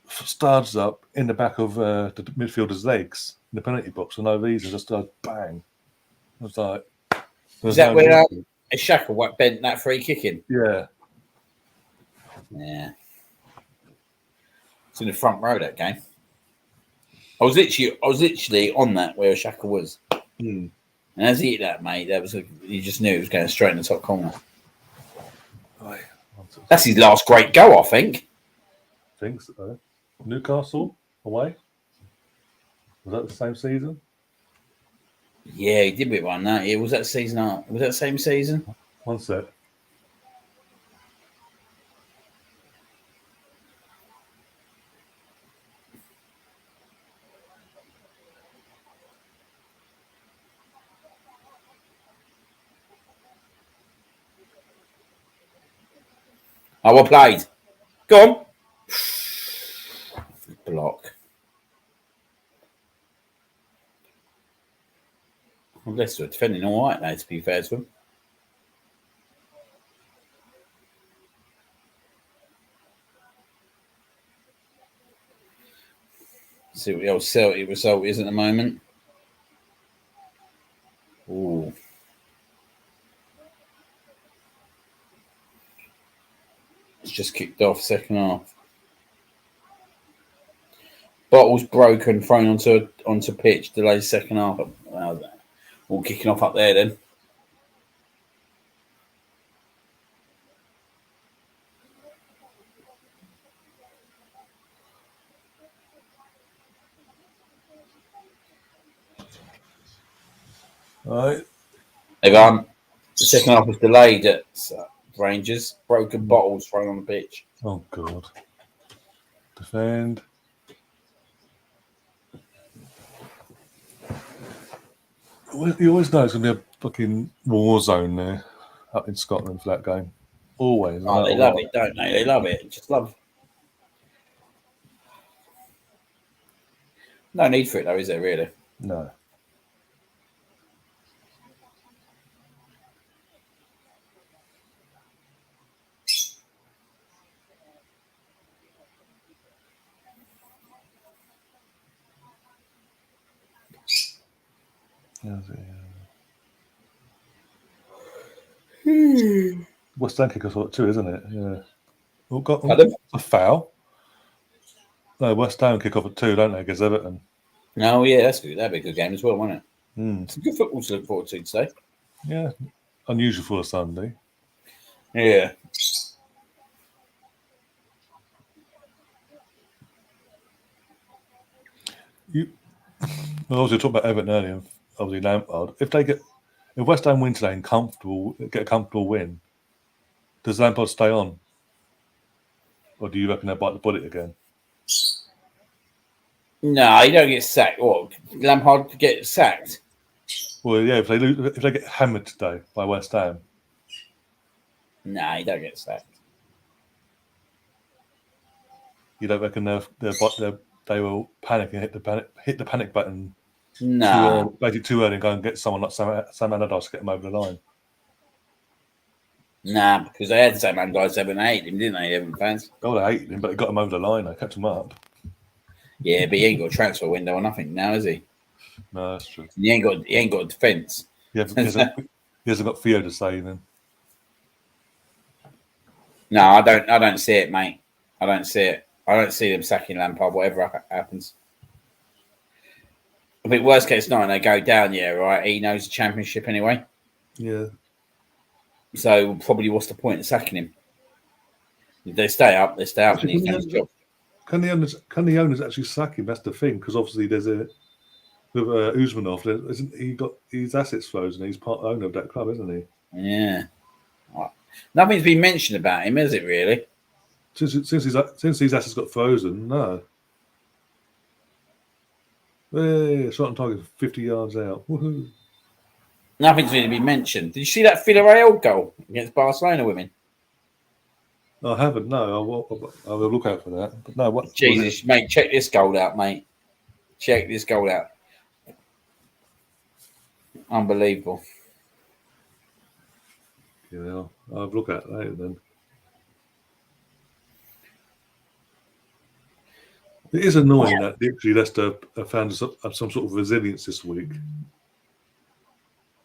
starts up in the back of the midfielder's legs in the penalty box for no reason. Just goes bang. I was like, Is that where Xhaka bent that free kick in? Yeah. Yeah. It's in the front row that game. I was literally on that where Xhaka was. Mm. And as he hit that, mate, you just knew it was going straight in the top corner. Right. That's his last great go, I think. I think so. Newcastle away. Was that the same season? Yeah, he did bit one. That it was that season. Was that the same season? One sec. Oh, well played. Go on. Block. Well, Leicester are defending all right now, to be fair to them. See what the old Celtic result is at the moment. Ooh. It's just kicked off second half. Bottles broken, thrown onto pitch, delayed second half. All kicking off up there then. All right. They've the second half was delayed at Rangers. Broken bottles thrown on the pitch. Oh God. Defend. You always know it's going to be a fucking war zone there up in Scotland for that game. Always. Oh, they love it, don't they? They love it. Just love. No need for it though, is there really? No. West Ham kick off too, isn't it? Yeah. Well, got a foul. No, West Ham kick off at 2, don't they? Against Everton. No, yeah, that's good. That'd be a good game as well, wouldn't it? Mm. Some good football to look forward to today. Yeah, unusual for a Sunday. Yeah. Well, obviously, talked about Everton earlier. Obviously, Lampard. If West Ham win today and get a comfortable win, does Lampard stay on, or do you reckon they'll bite the bullet again? No, he don't get sacked. What? Lampard get sacked? Well, yeah. If they get hammered today by West Ham, no, he don't get sacked. You don't reckon they will panic and hit the panic button? No, basically too early and go and get someone like Sam Allardyce to get them over the line. Nah, because they had Sam Allardyce 7-8 him, didn't they? Everton fans. Oh, they hated him, but they got him over the line. They kept him up. Yeah, but he ain't got a transfer window or nothing now, is he? No, that's true. He ain't got a defence. He hasn't got Theo to save him. No, I don't see it, mate. I don't see it. I don't see them sacking Lampard, whatever happens. I think worst case scenario, they go down, yeah, right? He knows the Championship anyway. Yeah. So probably what's the point of sacking him? If they stay up, they stay up and he's done his job. Can the owners actually sack him? That's the thing, because obviously there's with Usmanov, isn't he got his assets frozen? He's part owner of that club, isn't he? Yeah. Nothing's been mentioned about him, is it really? Since his assets got frozen, no. Hey, shot on target 50 yards out. Woohoo. Nothing's really been mentioned. Did you see that Villarreal goal against Barcelona women? I haven't. No, I will look out for that. But no, what? Jesus, mate, check this goal out, mate. Check this goal out. Unbelievable. I'll look at it later then. It is annoying that literally Leicester have found some sort of resilience this week.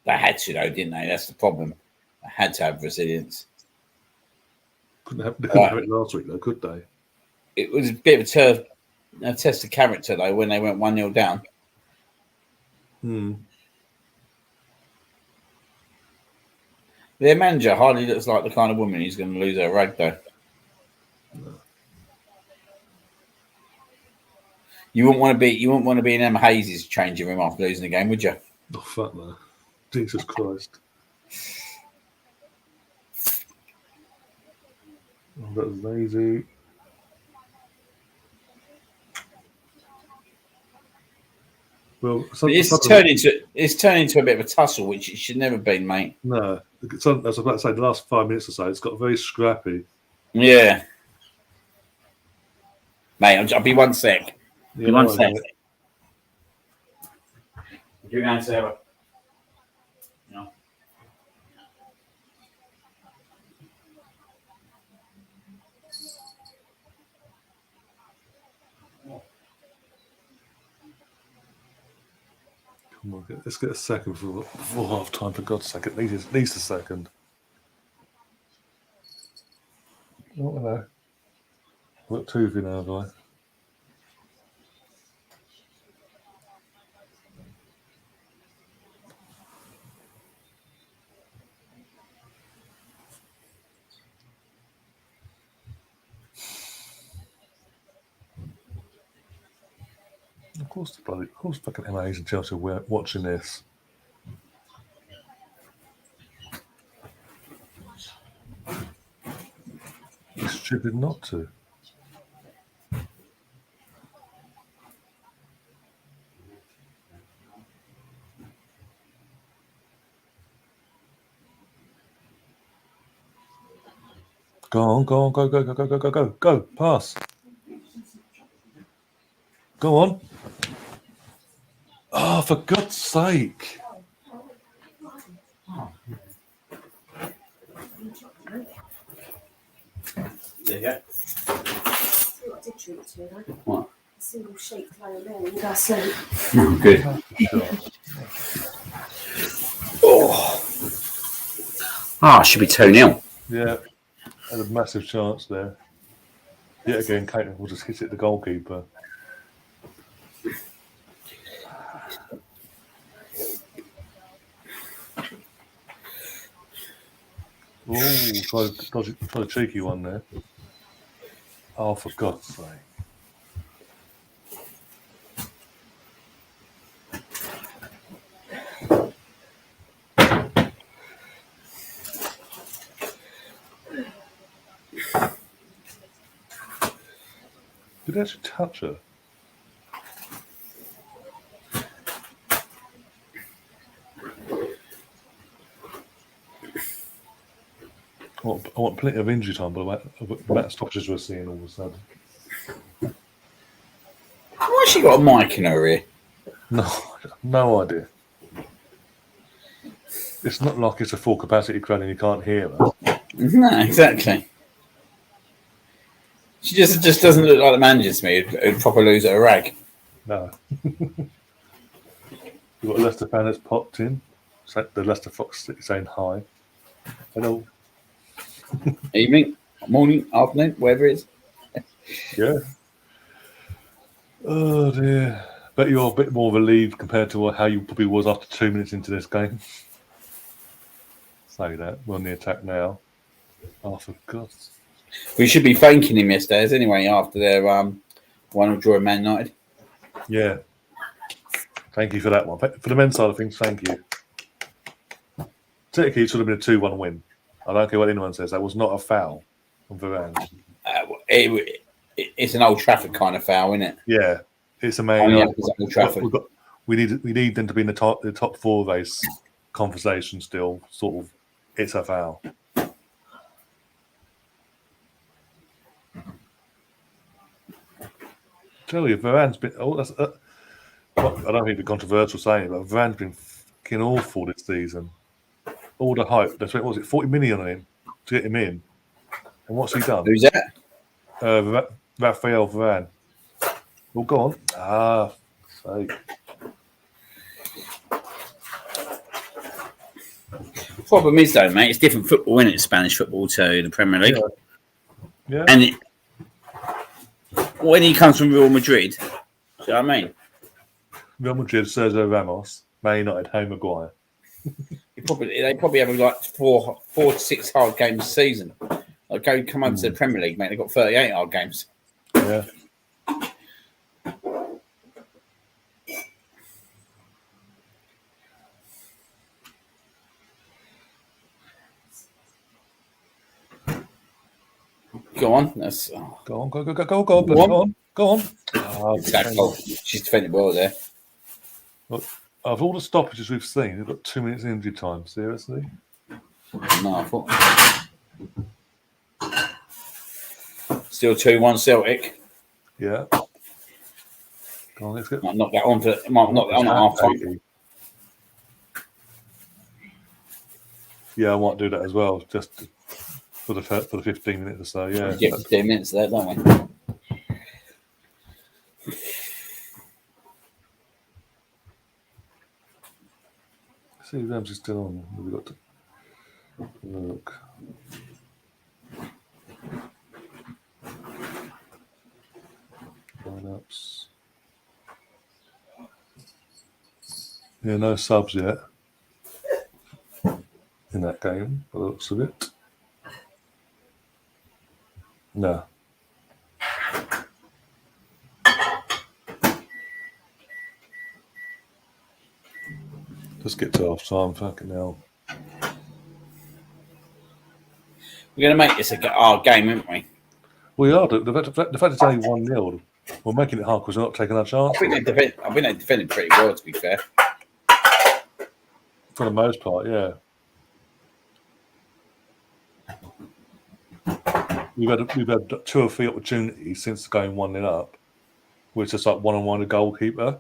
They had to, though, didn't they? That's the problem. They had to have resilience. They couldn't have it last week, though, could they? It was a bit of a test of character, though, when they went 1-0 down. Their manager hardly looks like the kind of woman who's going to lose her rag, though. No. You wouldn't want to be in Emma Hayes' changing room after losing the game, would you? Oh, fuck no. Jesus Christ. Oh, that was lazy. Well, it's turned into a bit of a tussle, which it should never have been, mate. No, as I was about to say, the last 5 minutes or so, it's got very scrappy. Yeah, mate. I'll be 1 sec. Yeah, 1 sec. You're going to Sarah. No. Come on, let's get a second before half time, for God's sake. At least a second. Oh, hello. I've got 2 of you now, have I? Of course, fucking MAs and Chelsea were watching this. It's stupid not to. Go on, go, pass. Go on. Oh, for God's sake. There you go. See what I did treat to, though? What? A single sheet lying there and you go to sleep. Oh, good. Oh, it should be 2-0. Yeah, had a massive chance there. Yet again, Caitlin will just hit it the goalkeeper. Oh, tried a cheeky one there. Oh, for God's sake. Did they actually touch her? I want plenty of injury time, but about stoppages we're seeing all of a sudden. Why has she got a mic in her ear? No idea. It's not like it's a full capacity crowd and you can't hear her. No, exactly. She just doesn't look like the manager to me who'd proper lose her rag. No. You've got a Leicester fan that's popped in. The Leicester Fox saying hi. Hello. Evening, morning, afternoon, wherever it is. Yeah. Oh dear. Bet you're a bit more relieved compared to how you probably was after 2 minutes into this game. Say that. We're on the attack now. Oh, for God's. We should be thanking him yesterday, anyway, after their 1-0 draw at Man United. Yeah. Thank you for that one. For the men's side of things, thank you. Technically, it should have been a 2-1 win. I don't care what anyone says. That was not a foul on Varane. It's an Old Trafford kind of foul, isn't it? Yeah, it's amazing. Only happens at Old Trafford. We need them to be in the top 4 race conversation still. Sort of, it's a foul. Tell you, Varane's been. Oh, that's. I don't think it'd be controversial saying it, but Varane's been fucking awful this season. all the hype. They spent, what was it, 40 million on him to get him in. And what's he done? Who's that? Raphael Varane. Well, go on. Sake. Problem is, though, mate, it's different football, isn't it? Spanish football to the Premier League. Yeah. And when he comes from Real Madrid, do you know what I mean? Real Madrid, Sergio Ramos, Man United, Harry Maguire. They probably have like four to 6 hard games a season. Like come over to the Premier League, mate. They've got 38 hard games. Yeah. Go on. Go on. Go on. She's defended well there. Look, of all the stoppages we've seen, they've got 2 minutes injury time. Seriously? No, I thought. Still 2-1 Celtic. Yeah. Go on, let's get. Might knock that on at half time. Yeah, I might do that as well, just for the 15 minutes or so. Yeah. We get 15 minutes there, don't we? See if Ramsey's still on. We've got to look. Lineups. Yeah, no subs yet in that game, by the looks of it. No. Let's get to half time, fucking hell. We're going to make this our game, aren't we? We are. The fact it's only 1-0, we're making it hard because we're not taking our chance. I think they defended pretty well, to be fair. For the most part, yeah. We've had 2 or 3 opportunities since going 1-0 up, where it's just like one-on-one a goalkeeper,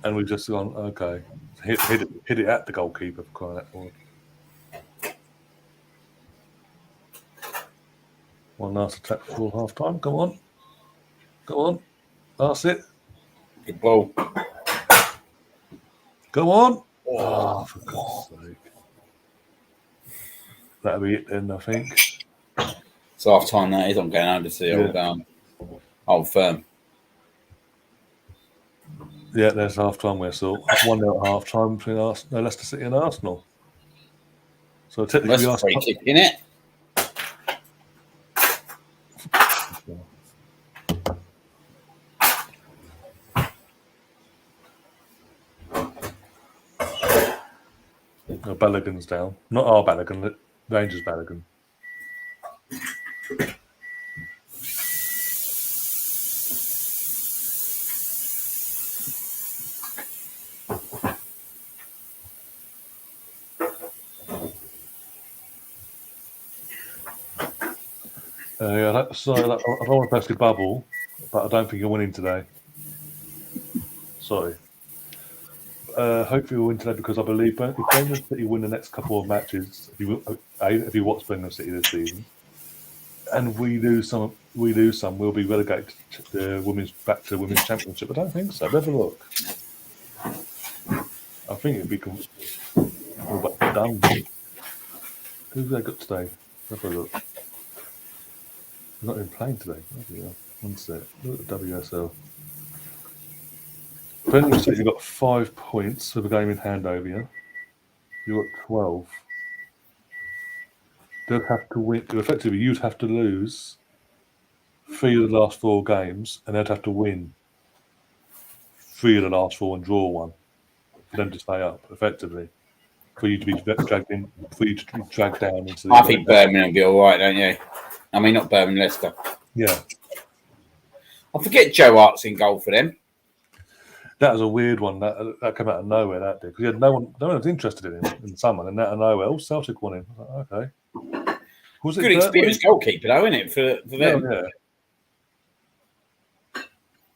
and we've just gone okay, hit it at the goalkeeper for crying out loud. One last attack before half time. Go on, that's it. Good ball. Go on. Oh, for God's sake. That'll be it then, I think. It's half time, that is. I'm going over to see old firm. Yeah, there's half time whistle. 1-0 at half time between Leicester City and Arsenal. So technically, That's free kick, isn't it? No, Balogun's down. Not our Balogun, Rangers Balogun. I don't want to personally bubble, but I don't think you're winning today. Sorry. Hopefully we'll win today because I believe if Birmingham City win the next couple of matches, if you watch Birmingham City this season, and we lose some, we'll be relegated to the women's championship. I don't think so. Have a look. I think it'd be done. Who've they got today? Have a look. They're not even playing today. One sec. Look at the WSL. Birmingham City got 5 points with a game in hand over you. You've got 12. They'll have to win. Effectively, you'd have to lose 3 of the last 4 games, and they'd have to win 3 of the last 4 and draw 1 for them to stay up. Effectively, for you to be dragged in, for you to be dragged down into. I think Birmingham will be all right, don't you? I mean, not Birmingham, Leicester. Yeah. I forget Joe Hart's in goal for them. That was a weird one. That came out of nowhere. That did because no one was interested in him in someone, and out of nowhere, all Celtic won him. I was like, okay. Was it good experienced goalkeeper, though, isn't it, for them? Yeah.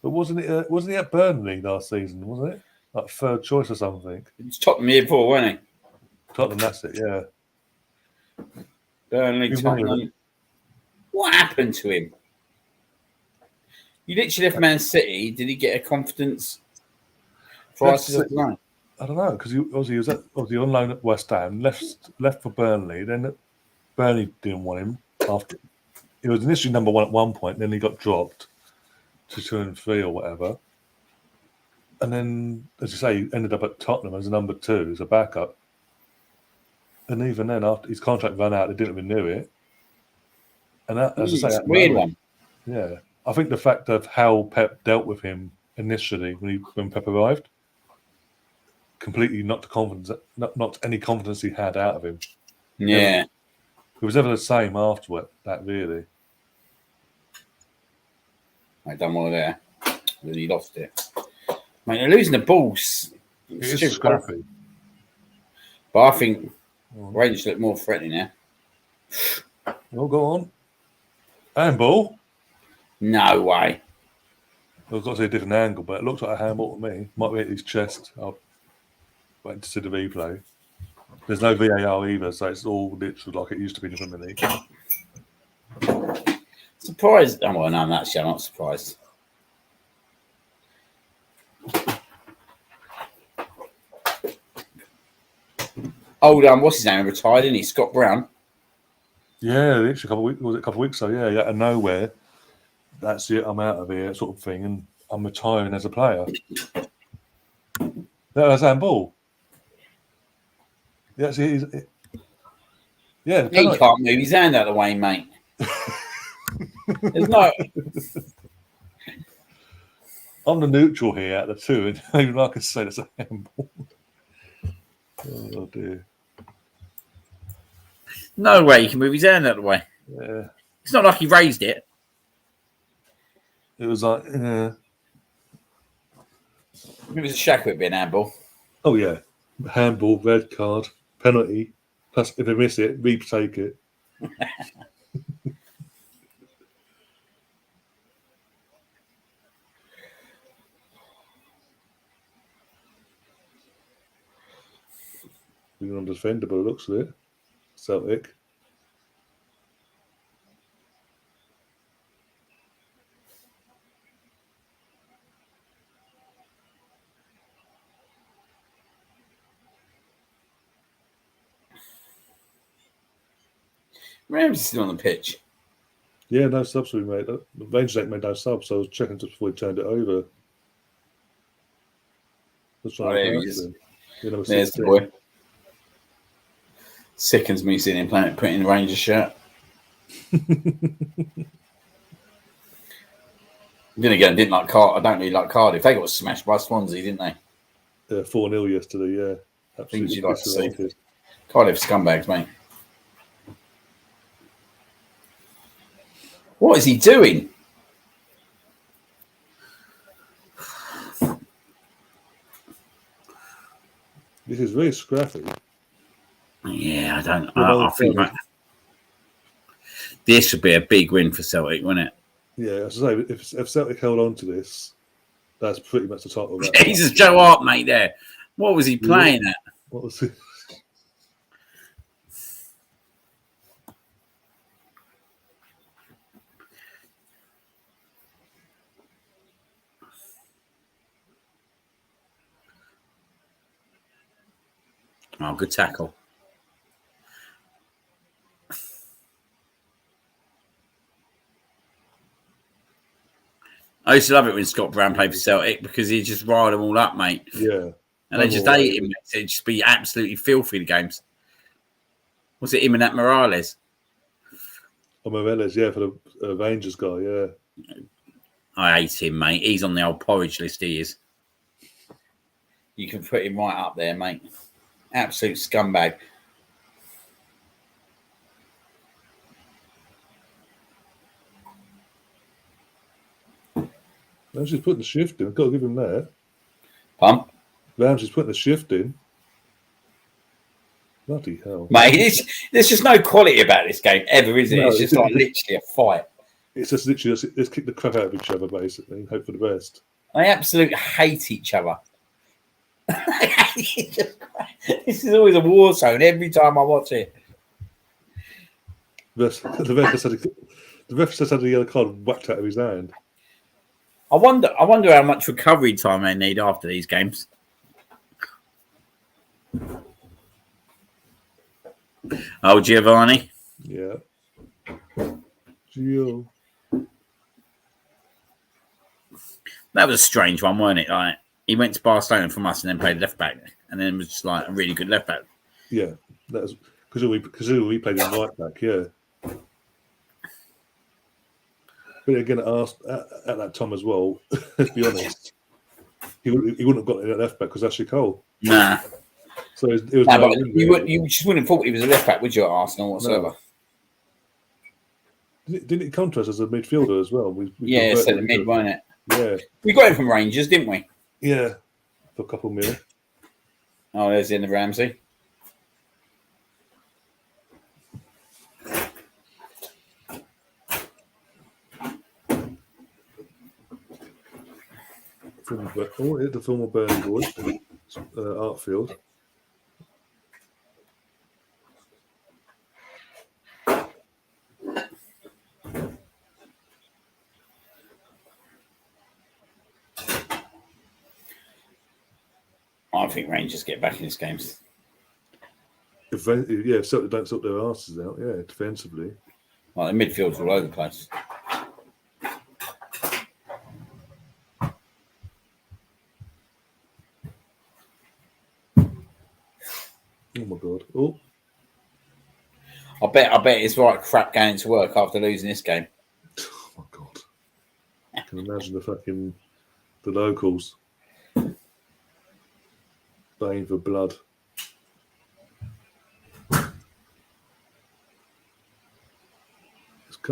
But wasn't he at Burnley last season? Wasn't it like 3rd choice or something? He's top of the year before, wasn't Tottenham, that's it, yeah. Burnley, He was only Tottenham. What happened to him? You literally left Man City. Did he get a confidence crisis? I don't know. I don't know, because he was obviously on loan at West Ham, left for Burnley, then Burnley didn't want him after. He was initially number 1 at one point, then he got dropped to 2 and 3 or whatever. And then, as you say, he ended up at Tottenham as a number 2, as a backup. And even then, after his contract ran out, they didn't renew it. And that, as I say, It's a weird one. Yeah. I think the fact of how Pep dealt with him initially when Pep arrived completely knocked any confidence he had out of him. Yeah. It was never the same after that, really. I done well there. Really lost it. Mate, they're losing the balls. It is scrappy. But I think Rangers look more threatening now. Well, go on. Handball? No way. I've got to see a different angle, but it looks like a handball to me. Might be at his chest. I'll wait to see the replay. There's no VAR either, so it's all literally like it used to be in the Premier League. Surprised? Oh, well, no, I'm not surprised. What's his name? Retired, isn't he? Scott Brown. Yeah, literally a couple of weeks ago. Yeah, out of nowhere. That's it. I'm out of here, sort of thing, and I'm retiring as a player. That's handball. Yeah, see, yeah. He can't move his hand out of the way, mate. There's no. I'm the neutral here out of the two, and even I can say that's a handball. Oh dear. No way he can move his hand out of the way. Yeah. It's not like he raised it. It was like, yeah. It was a shack with being handball. Oh yeah, handball, red card, penalty. Plus, if they miss it, retake it. We're undefendable, looks of it. Celtic. Ramsey's still on the pitch. Yeah, no subs we made. The Rangers ain't made no subs, so I was checking just before he turned it over. There he is. There's the boy. Sickens me seeing him putting in a Rangers shirt. Then again, I don't really like Cardiff. They got smashed by Swansea, didn't they? Yeah, 4-0 yesterday, yeah. Things you'd like to see. Cardiff scumbags, mate. What is he doing? This is very scrappy. Yeah, I think this would be a big win for Celtic, wouldn't it? Yeah, as I say, if Celtic held on to this, that's pretty much the title. Jesus, Joe Hart, mate, there. What was he playing at? What was it? Oh, good tackle. I used to love it when Scott Brown played for Celtic because he just riled them all up, mate. Yeah. And they just ate him. It'd just be absolutely filthy, the games. Was it him and that Morales? Oh, Morales, yeah, for the Rangers guy, yeah. I hate him, mate. He's on the old porridge list, he is. You can put him right up there, mate. Absolute scumbag. Ramsey's putting the shift in. I've got to give him that. Pump. Ramsey's putting the shift in. Bloody hell. Mate, there's just no quality about this game ever, is it? No, it's just like literally a fight. It's just literally, let's kick the crap out of each other, basically, and hope for the best. They absolutely hate each other. They This is always a war zone every time I watch it. The ref just had the yellow card whacked out of his hand. I wonder how much recovery time they need after these games. Oh, Giovanni. Yeah. Gio. That was a strange one, wasn't it? Like he went to Barcelona from us and then played left back, and then was just like a really good left back. Yeah, that was because we played him right back. Yeah. But again, at that time as well, let's be honest, he wouldn't have got in at left back because Ashley Cole. Nah. So it was you just wouldn't have thought he was a left back, would you, at Arsenal whatsoever? No. Didn't it come to us as a midfielder as well? Yeah, it's at the mid, wasn't it? Yeah. We got him from Rangers, didn't we? Yeah, for a couple of million. Oh, there's the end of Ramsey. The former Burnley boy, Artfield. I think Rangers get back in this game. If certainly don't sort their asses out. Yeah, defensively. Like the midfield's all over the place. Oh my god! Oh, I bet it's right crap going to work after losing this game. oh my god! I can imagine the locals baying for blood.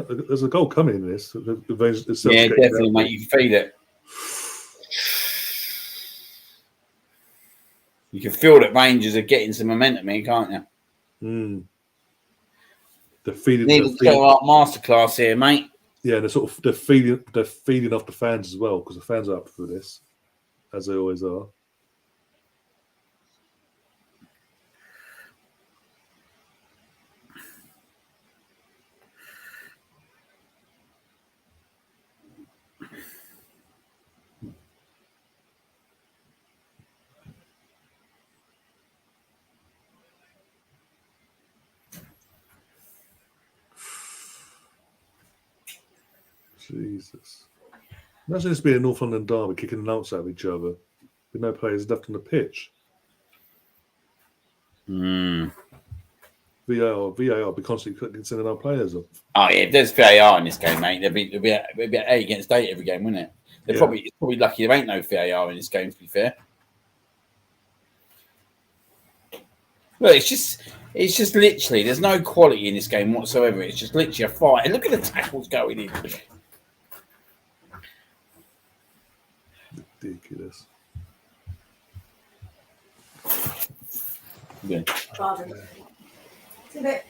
There's a goal coming in this. Yeah, definitely, mate. You can feel it. You can feel that Rangers are getting some momentum here, can't you? Mm. They're feeding. Need to go up masterclass here, mate. Yeah, they're feeding off the fans as well because the fans are up for this, as they always are. Jesus. Imagine this being a North London derby kicking the nuts out of each other with no players left on the pitch. Mm. VAR be constantly sending our players off. Oh, yeah, if there's VAR in this game, mate, there'd be 8 against 8 every game, wouldn't it? It's probably lucky there ain't no VAR in this game, to be fair. Look, it's just literally, there's no quality in this game whatsoever. It's just literally a fight. And look at the tackles going in. Ridiculous. Yeah. Pardon. It's a bit.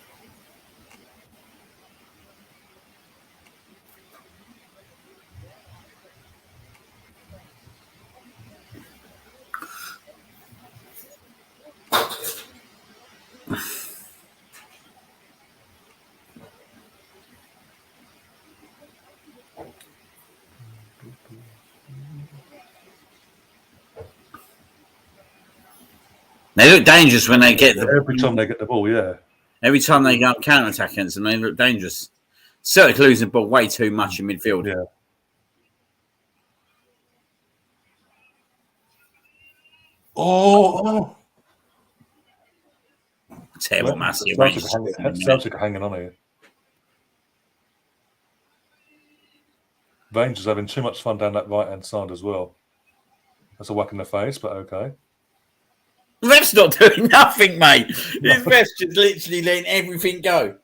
They look dangerous when they get every time they get the ball, yeah. Every time they go counter-attack against them, they look dangerous. Celtic losing the ball way too much in midfield. Yeah. Oh. Terrible, massive. Celtic are hanging on here. Rangers having too much fun down that right-hand side as well. That's a whack in the face, but okay. The ref's not doing nothing, mate. This ref's just literally letting everything go.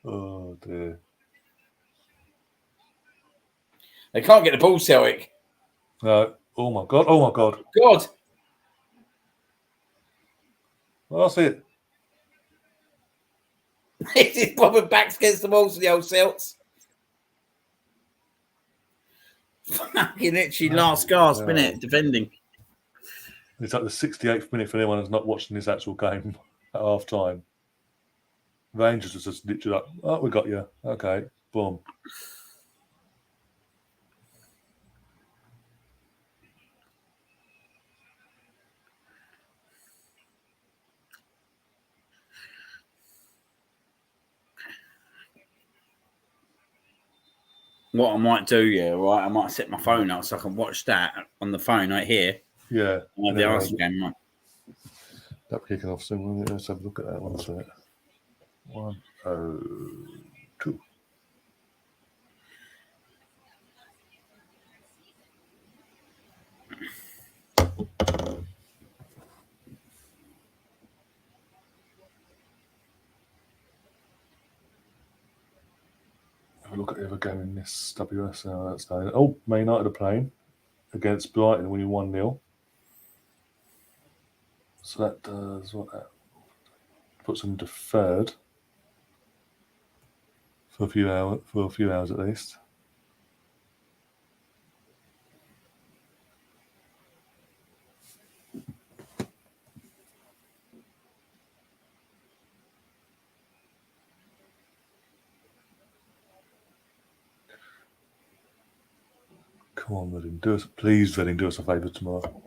Oh, dear. They can't get the ball, Celtic. No. Oh, my God. Oh, my God. God. Well, that's it. His proper backs against the walls of the old Celts. Fucking literally last gasp, innit? Defending. It's like the 68th minute for anyone who's not watching this actual game at half time. Rangers was just literally like, oh, we got you. Okay, boom. What I might do, right? I might set my phone up so I can watch that on the phone right here. Yeah. I have the Arsenal game, right? That kicking off soon. Let's have a look at that one. So 1-0-2. Have a look at the other game in this WSL. That's going. Oh, Man United are playing against Brighton, winning 1-0. So that does what that puts them to third for a few hours at least. Come on, Reading, please, Reading, do us a favour tomorrow.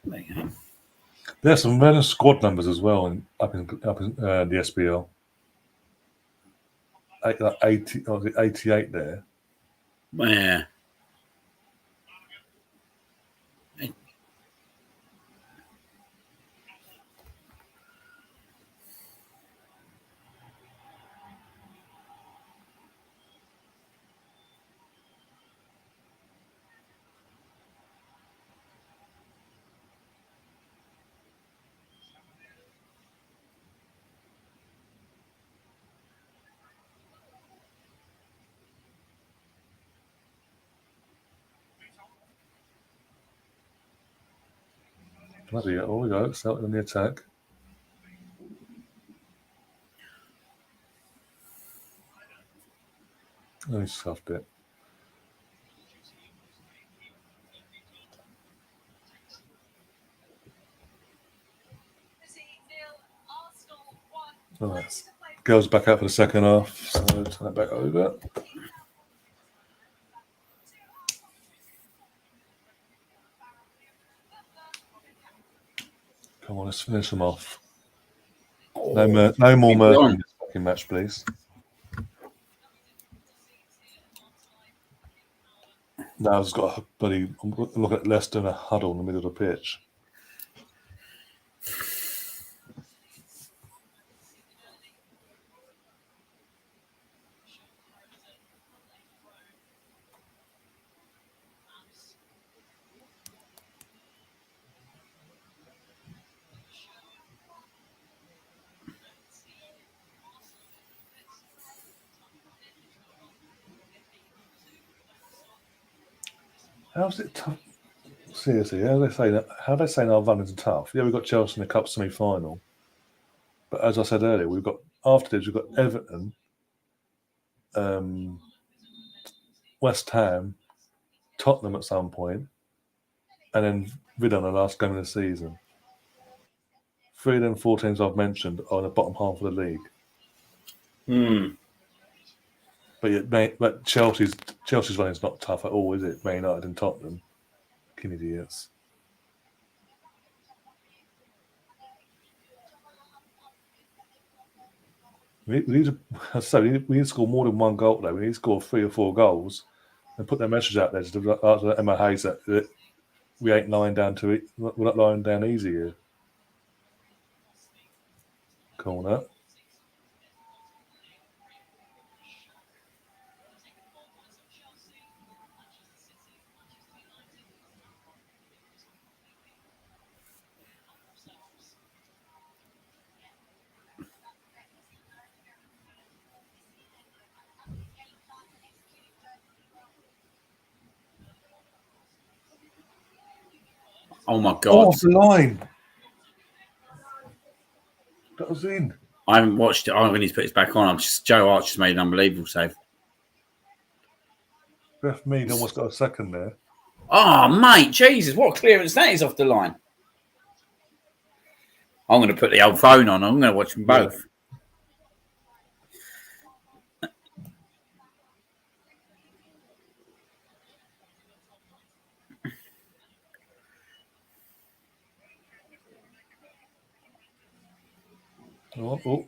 There you go. There's some random squad numbers as well up in the SBL. 88 there. Yeah. Bloody hell, oh, we go. Starting on the attack. Oh, he scuffed it. All right. Girls back out for the second half, so turn that back over. Come on, let's finish them off. No more murder in this fucking match, please. Now I've just got a bloody look at Leicester in a huddle in the middle of the pitch. How's it tough? Seriously, how they saying our run is tough? Yeah, we've got Chelsea in the Cup semi-final, but as I said earlier, we've got after this we've got Everton, West Ham, Tottenham at some point, and then Villa on the last game of the season. 3 of them 4 teams I've mentioned are in the bottom half of the league. But Chelsea's run is not tough at all, is it? Man United and Tottenham, fucking idiots. We need to score more than one goal though. We need to score 3 or 4 goals and put that message out there to Emma Hayes that we ain't lying down to it. We're not lying down easy here. corner. Oh my God! Off the line. That was in. I haven't watched it. I haven't need to put it back on. Joe Archer's made an unbelievable save. Ref Mead almost got a second there. Oh, mate, Jesus, what clearance that is off the line. I'm going to put the old phone on. I'm going to watch them both. Oh,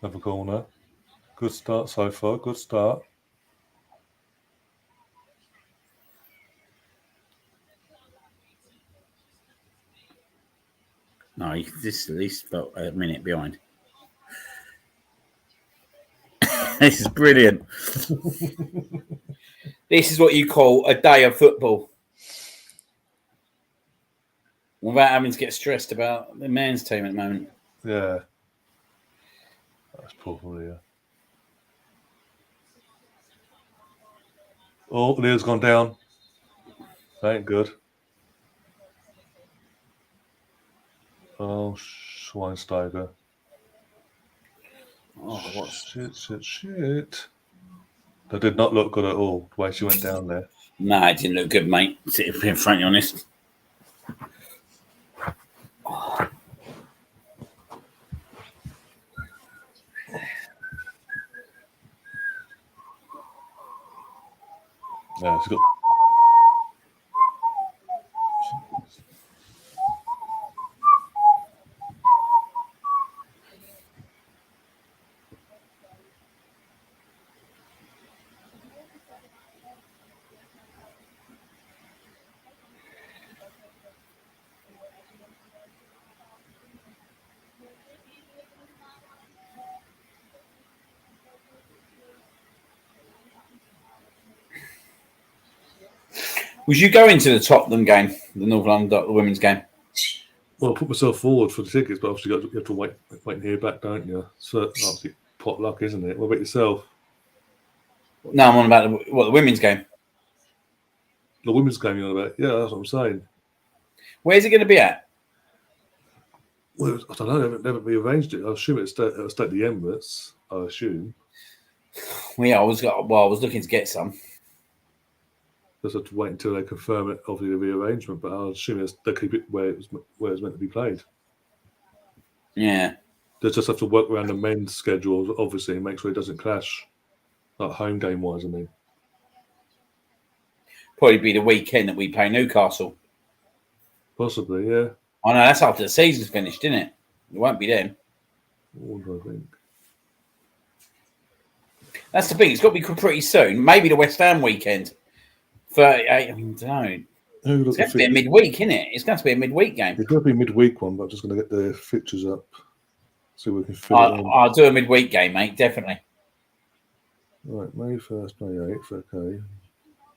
another corner. Good start so far. Good start. No, this is at least about a minute behind. This is brilliant. This is what you call a day of football. Without having to get stressed about the men's team at the moment. Yeah. That's poor for you. Oh, Leo's gone down. That ain't good. Oh, Schweinsteiger. Oh, what? Shit. That did not look good at all, the way she went down there. No, it didn't look good, mate. To be frankly honest. Yeah, she's got. Was you going to the Tottenham game, the North London the women's game? Well, I put myself forward for the tickets, but obviously you have to wait and hear back, don't you? So obviously pot luck, isn't it? What about yourself? No, I'm on about the women's game. The women's game you're on about? Yeah, that's what I'm saying. Where's it going to be at? Well, I don't know. They haven't rearranged it. I assume it'll stay at the Emirates. I assume. Well, yeah, I was looking to get some. Just have to wait until they confirm it, obviously the rearrangement. But I assume they keep it where it's meant to be played. Yeah. They just have to work around the men's schedule, obviously, and make sure it doesn't clash, like home game wise. I mean, Probably be the weekend that we play Newcastle. possibly, yeah. I know that's after the season's finished, isn't it? It won't be then. What do I think? That's the thing. It's got to be pretty soon. Maybe the West Ham weekend. 38. I don't know. It's going to be a midweek, isn't it? It's going to be a midweek game. It's going to be a midweek one, but I'm just going to get the fixtures up so we can fit it in. I'll do a midweek game, mate. Definitely. Right, May 1st, May 8th, okay.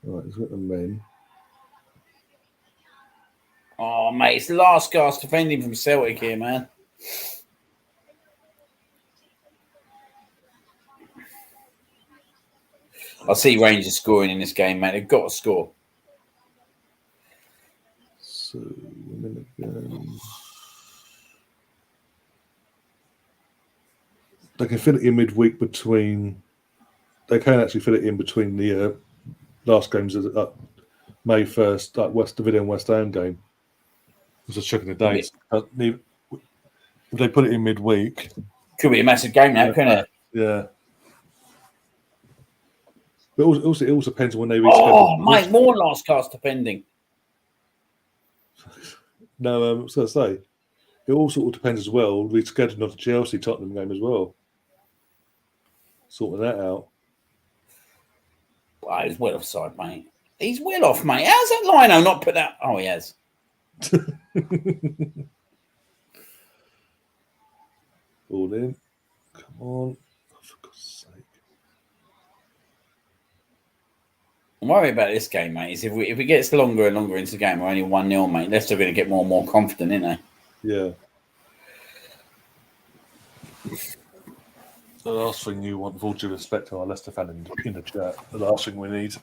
Right, let's get the men. Oh, mate, it's the last gasp defending from Celtic here, man. I see Rangers scoring in this game, mate. They've got to score. So, a minute ago. They can fit it in midweek between. They can actually fit it in between the last games of May 1st, like the Villa and West Ham game. I was just checking the dates. If they put it in midweek, could be a massive game now, couldn't it? Yeah. But it also depends on when they reschedule. Oh, mate, more last cast depending. No, I was going to say, it also depends as well, rescheduling of the Chelsea Tottenham game as well. Sorting that out. Well, he's well offside, mate. He's well off, mate. How's that Lino not put that? Oh, he has. All in. Come on. Oh, for God's sake. I'm worried about this game, mate. Is if it gets longer and longer into the game, we're only 1-0, mate. Leicester are going to get more and more confident, aren't they? Yeah. The last thing you want, with all due respect to our Leicester fan in the chat, the last thing we need.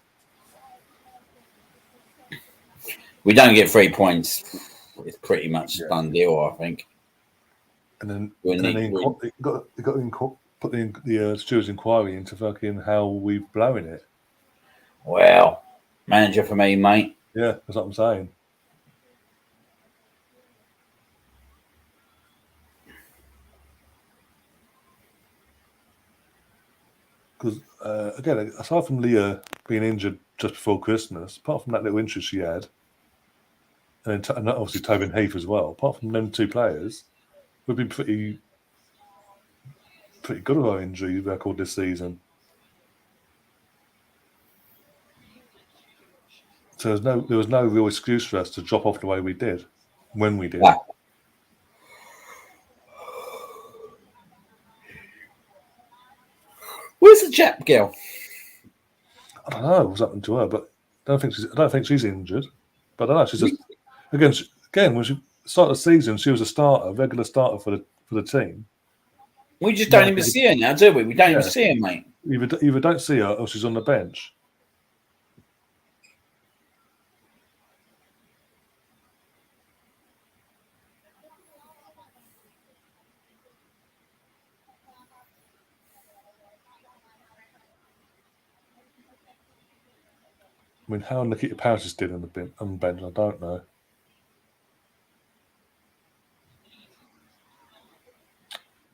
We don't get 3 points. It's pretty much a done deal, I think. And then, We'll and then need- they got to put the stewards' inquiry into fucking how we've blown it. Well, manager for me, mate. Yeah, that's what I'm saying. Because, again, aside from Leah being injured just before Christmas, apart from that little injury she had, and obviously Tobin Heath as well, apart from them two players, we've been pretty good with our injury record this season. So there was no real excuse for us to drop off the way we did, when we did. Yeah. Where's the Jap girl? I don't know what's happened to her, but I don't think she's injured. But I don't know. She's just again when she started the season, she was a regular starter for the team. We just don't even see her now, do we? We don't even see her, mate. Either don't see her or she's on the bench. I mean, how Nikita Paris did on the bench, I don't know.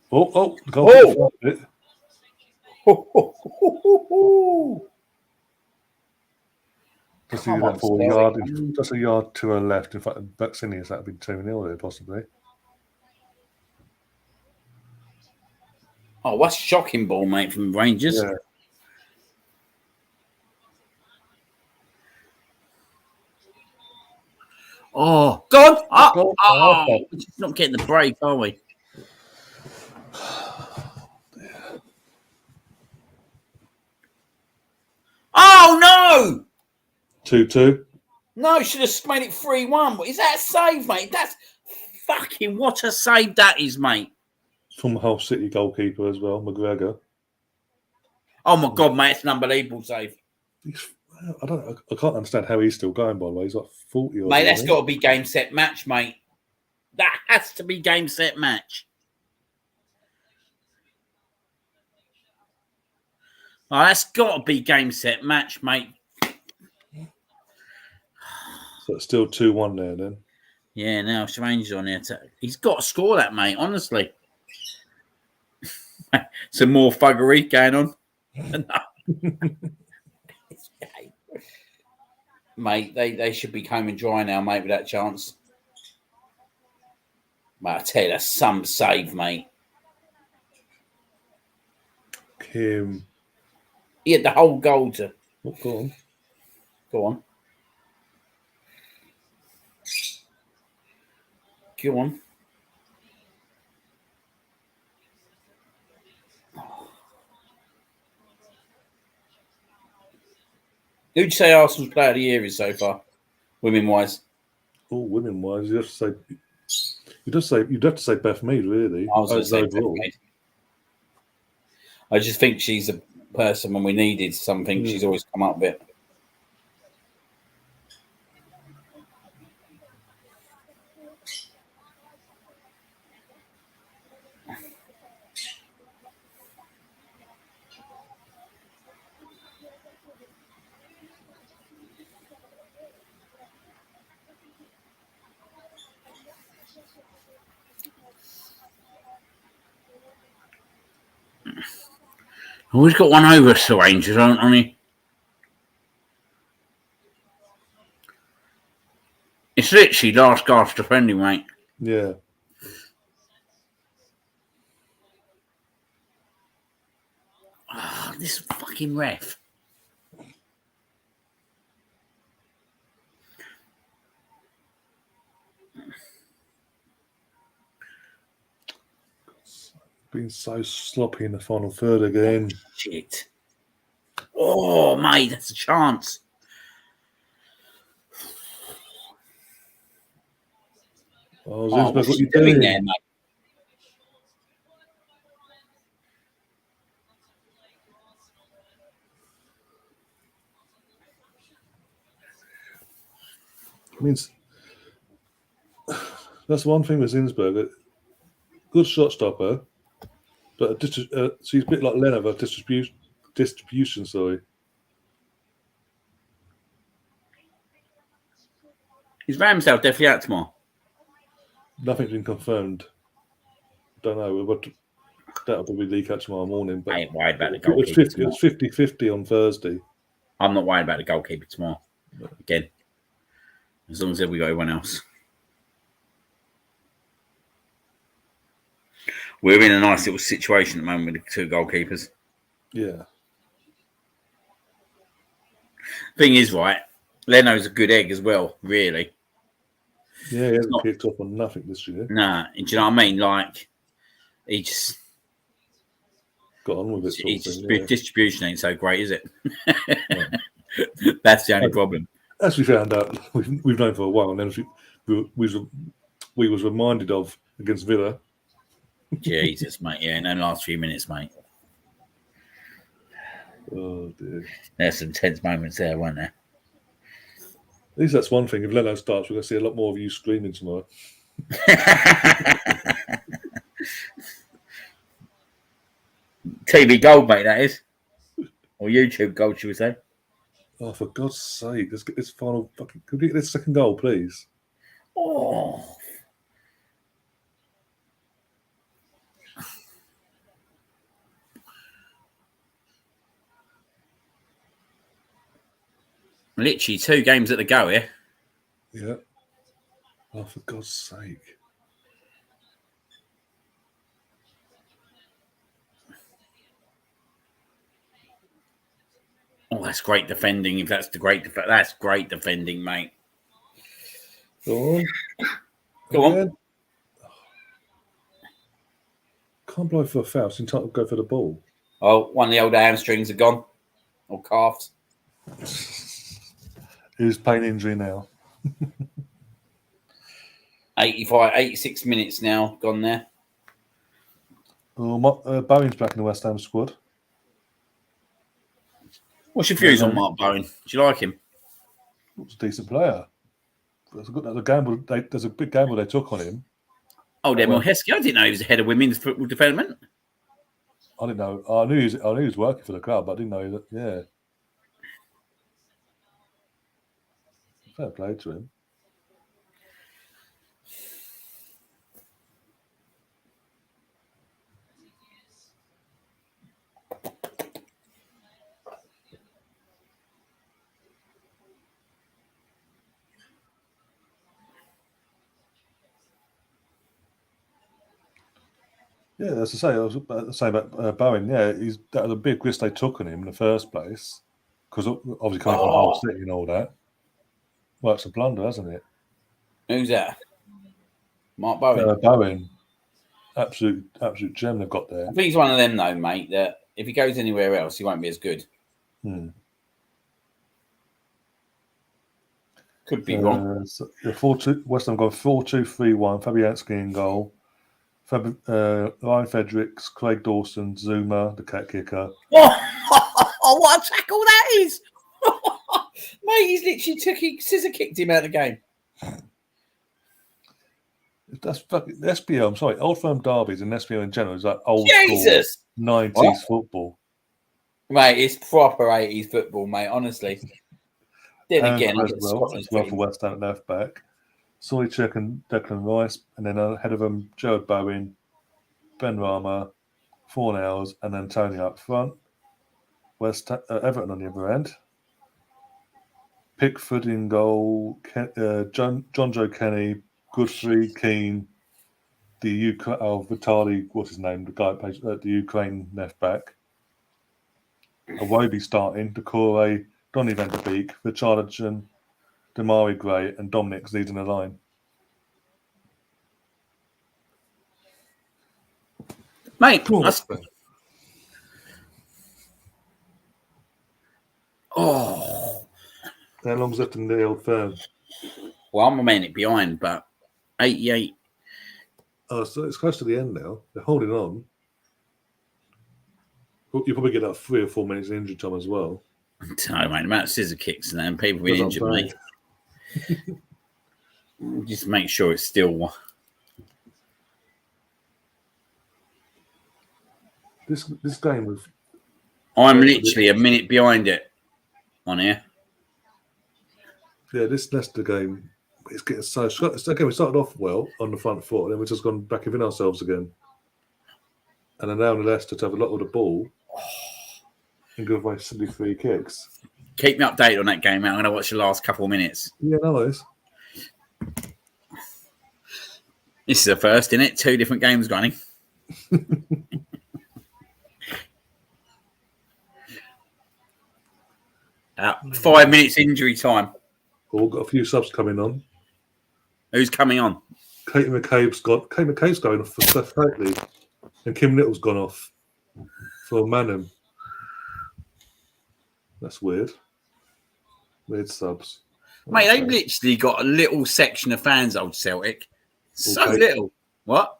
The goal. Just leave that for a yard. Just a yard to her left. In fact, Buxinius, that would be 2-0 there, possibly. Oh, what's shocking ball, mate, from Rangers? Yeah. Oh, God! We're just not getting the break, are we? Oh, no! 2-2. No, should have made it 3-1. What is that save, mate? That's fucking what a save that is, mate. From the Hull City goalkeeper as well, McGregor. Oh, my God, mate, it's an unbelievable save. I can't understand how he's still going, by the way. He's like 40 or mate, that's got to be game, set, match, mate. That has to be game, set, match. Oh, that's got to be game, set, match, mate. So it's still 2-1 there, then. Yeah, now Strange's on there. He's got to score that, mate, honestly. Some more thuggery going on. Mate, they should be combing dry now, mate, with that chance. Mate, I tell you, that's some save, mate. Kim. He had the whole goal to... Oh, go on. Go on. Go on. Who'd you say Arsenal's player of the year is so far, women-wise? Oh, women-wise, you'd have to say Beth Mead, really. I was going to say Beth Mead. I just think she's a person when we needed something, she's always come up with it. Always got one over us, the Rangers, aren't we? It's literally last gasp defending, mate. Yeah. Oh, this fucking ref. Been so sloppy in the final third again. Shit. Oh, mate, that's a chance. Oh, Zinsberg, what's what he you doing there, mate? Means that's one thing with Zinsberg. Good shot stopper, but she's a bit like Leno, but distribution. Sorry, Is Ramsdale definitely out tomorrow? nothing's been confirmed. Don't know. But that'll probably leak out tomorrow morning. But I ain't worried about the it goalkeeper. was 50-50 on Thursday. I'm not worried about the goalkeeper tomorrow. Again, as long as we got everyone else. We're in a nice little situation at the moment with the two goalkeepers. Yeah. Thing is, right, Leno's a good egg as well, really. Yeah, he hasn't kicked off on nothing this year. Nah, do you know what I mean? Like, he just got on with it. Distribution ain't so great, is it? Yeah. That's the only problem. As we found out, we've known for a while, and then we was reminded of against Villa. Jesus, mate. Yeah, in the last few minutes, mate. Oh, dear. There's some tense moments there, weren't there? At least that's one thing. If Leno starts, we're going to see a lot more of you screaming tomorrow. TV gold, mate, that is. Or YouTube gold, should we say? Oh, for God's sake. Let's get this final fucking... Could we get this second goal, please? Oh. Literally 2 games at the go here. Yeah. Oh, for God's sake. Oh, that's great defending. If that's that's great defending, mate. Go on. Go on. Can't blow for a foul. It's entitled to go for the ball. Oh, one of the old hamstrings are gone. Or calves. Who's playing injury now? 86 minutes now gone there. Oh, Bowen's back in the West Ham squad. What's your views on Mark Bowen? Do you like him? He's a decent player. There's a big gamble they took on him. Oh, Demel Heskey. I didn't know he was the head of women's football development. I didn't know. I knew he was working for the club, but I didn't know that. Yeah. Fair play to him. Yeah, as I say, I was saying about Bowen. Yeah, that was a big risk they took on him in the first place, because obviously coming from Hull City and all that. Well, it's a blunder, hasn't it? Who's that? Mark Bowen. Bowen, absolute gem they've got there. I think he's one of them though, mate. That if he goes anywhere else, he won't be as good. Could be wrong. So West Ham got 4-2-3-1. Fabianski in goal. Ryan Fredericks, Craig Dawson, Zuma, the cat kicker. Oh, what a tackle that is! Mate, he's literally scissor kicked him out of the game. That's fucking SPO. I'm sorry, Old Firm derbies and SPO in general is like old school 90s football. Mate, it's proper 80s football, mate, honestly. Then again, as well for West Ham at left back. Soychuk and Declan Rice, and then ahead of them, Jared Bowen, Ben Rama, Fornells, and Antonio up front. Everton on the other end. Pickford in goal, John Joe Kenny, Godfrey, Keane, Vitali, what's his name, the guy plays the Ukraine left back. Iwobi starting, Decore, Donny van der Beek, Richarlison, Damari Gray, and Dominic leading the line. Mate, Come on, oh. how long's left in the old firm? Well, I'm a minute behind, but 88. Oh, so it's close to the end now. They're holding on. You probably get that 3 or 4 minutes in injury time as well. No, mate, the amount of scissor kicks and that, and people being injured, mate. Just make sure it's still. This game was. I'm literally a minute behind it on here. Yeah, this Leicester game, it's getting so. Okay, we started off well on the front foot, and then we've just gone back within ourselves again. And then now Leicester to have a lot of the ball and give away silly free kicks. Keep me updated on that game, mate. I'm going to watch the last couple of minutes. Yeah, no worries. This is the first, isn't it? 2 different games going. 5 minutes injury time. We've got a few subs coming on. Who's coming on? Kate McCabe's going off for Seth Lately, and Kim Little's gone off for Manham. That's weird. Weird subs. Mate, they've literally got a little section of fans, Old Celtic. So Kate, little. What?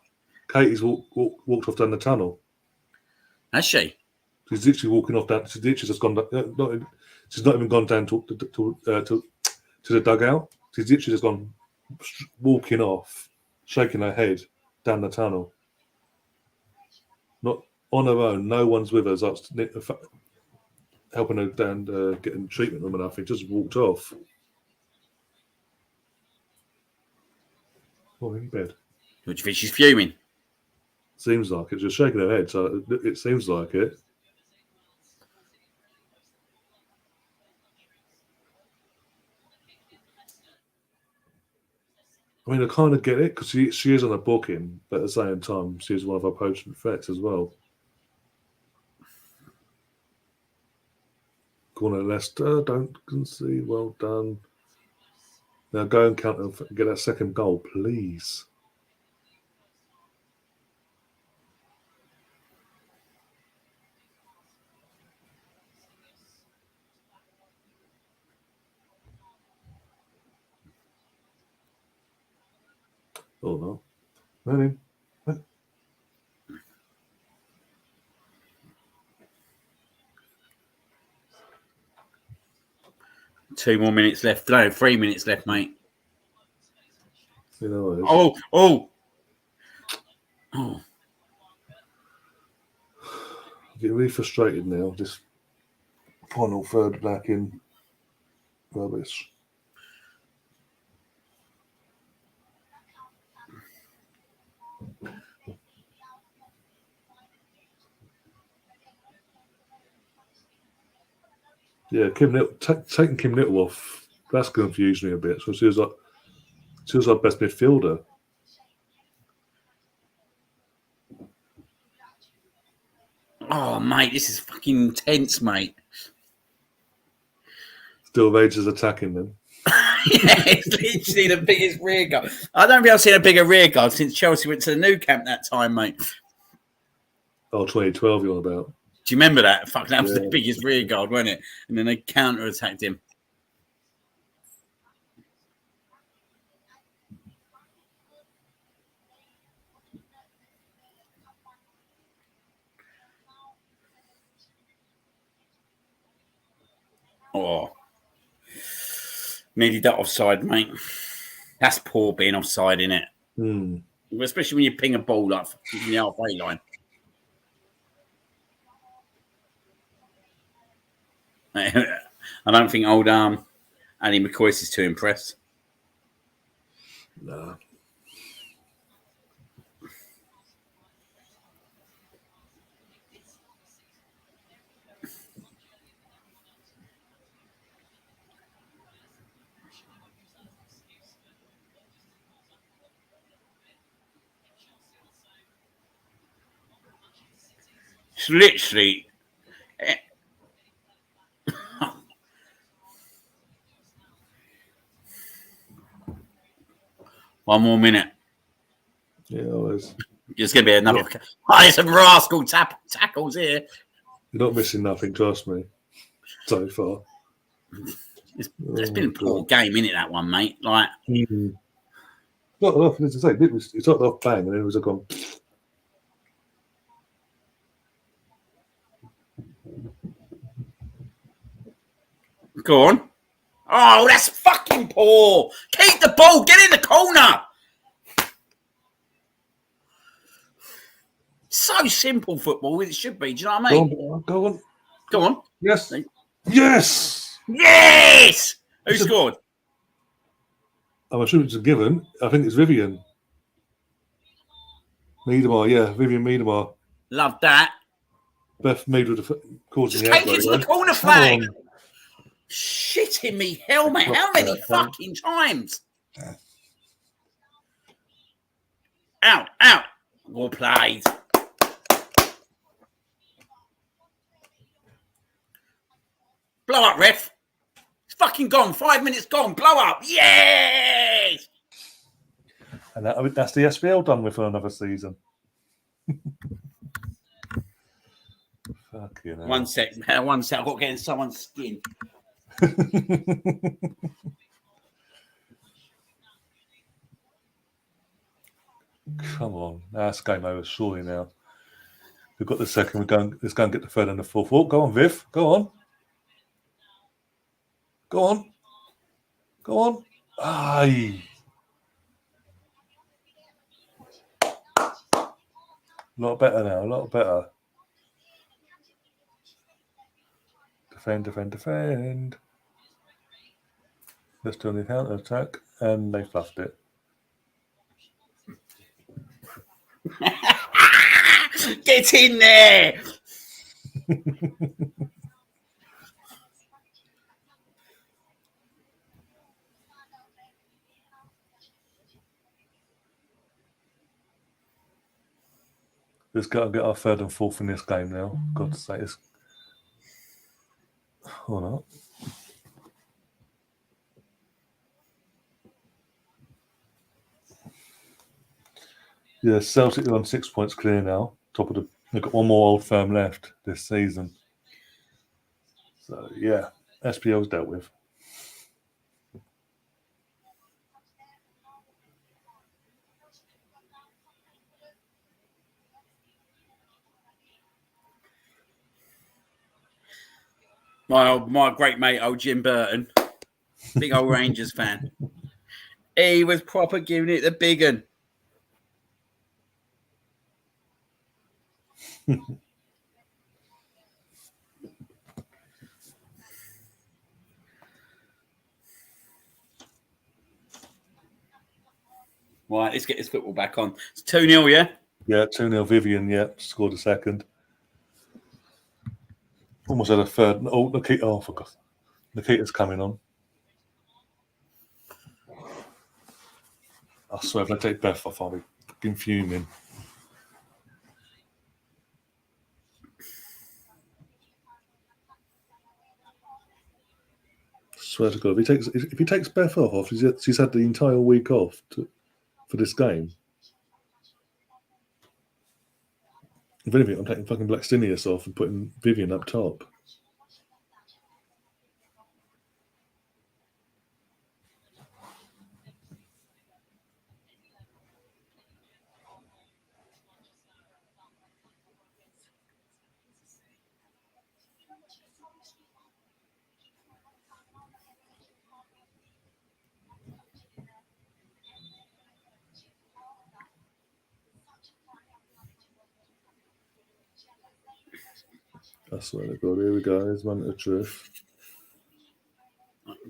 Katie's walked off down the tunnel. Has she? She's literally walking off down. She's literally just gone. She's not even gone down to the dugout. She's literally just gone walking off, shaking her head down the tunnel. Not on her own. No one's with her. Helping her down, getting treatment room and nothing. Just walked off. Oh, in bed. Do you think she's fuming? Seems like it. Just shaking her head. So it seems like it. I mean, I kind of get it because she is on a booking, but at the same time, she is one of our potent threats as well. Corner Leicester, don't concede. Well done. Now go and count and get that second goal, please. Oh no. Moving. 2 more minutes left. No, 3 minutes left, mate. You know, Oh. I'm getting really frustrated now. This final third back in rubbish. Yeah, Kim Little, taking Kim Little off, that's confused me a bit. So she was our best midfielder. Oh, mate, this is fucking intense, mate. Still Rangers attacking them. Yeah, it's literally the biggest rear guard. I don't think I've seen a bigger rear guard since Chelsea went to the new camp that time, mate. Oh, 2012 you're on about. Do you remember that? Fuck, that was the biggest rear guard, wasn't it? And then they counter-attacked him. Oh. Nearly that offside, mate. That's poor being offside, innit? Mm. Especially when you ping a ball up from the halfway line. I don't think old Ali McCoist is too impressed. No. It's literally... One more minute. Yeah, always. There's going to be another. There's some rascal tackles here. You're not missing nothing, trust me. So far. It's been a poor game, innit, that one, mate? Like, Not off, as I say, it started off bang and then it was gone. Go on. Oh, that's fucking poor. Keep the ball. Get in the corner. So simple football. It should be. Do you know what I mean? Go on. Go on. Yes. Yes. Yes. Who scored? I'm assuming it's a given. I think it's Vivian. Miedemar, yeah. Vivian Miedemar. Love that. Beth Mead with the causing Just take it to the corner flag. Shitting me hell, mate. How many fucking times? Out. Well played. Blow up, ref. It's fucking gone. 5 minutes gone. Blow up. Yes! And that's the SPL done with for another season. Fucking hell. One sec. I've got to get in someone's skin. Come on. That's game over, surely now. We've got the second. Let's go and get the third and the fourth. Oh, go on, Viv. Go on. Go on. Go on. Aye. A lot better now. A lot better. Defend. Let's do the counter attack. And they fluffed it. Get in there. Let's go and get our third and fourth in this game now. God's sake. Or not. Yeah, Celtic are on 6 points clear now. They've got one more Old Firm left this season. So yeah, SPL's dealt with. My great mate, old Jim Burton, big old Rangers fan. He was proper giving it the big un. Right, let's get this football back on. It's 2-0, yeah? Yeah, 2-0 Vivian, scored a second. Almost had a third. Oh, Nikita, I forgot. Nikita's coming on. I swear, if I take Beth off, I'll be fucking fuming. Swear to God, if he takes Beth off, she's had the entire week off for this game. If anything, I'm taking fucking Blackstenius off and putting Vivian up top. I swear to God, here we go. Here's one of the truth.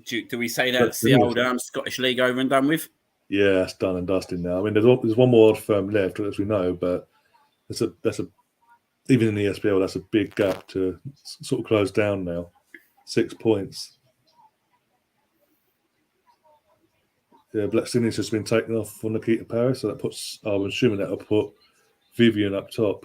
Do we say that's the old Scottish League over and done with? Yeah, it's done and dusted now. I mean, there's one more Old Firm left, as we know, but that's a even in the SPL, that's a big gap to sort of close down now. 6 points. Yeah, Blackstenius has been taken off for Nikita Paris, so that puts, I'm assuming that'll put Vivian up top.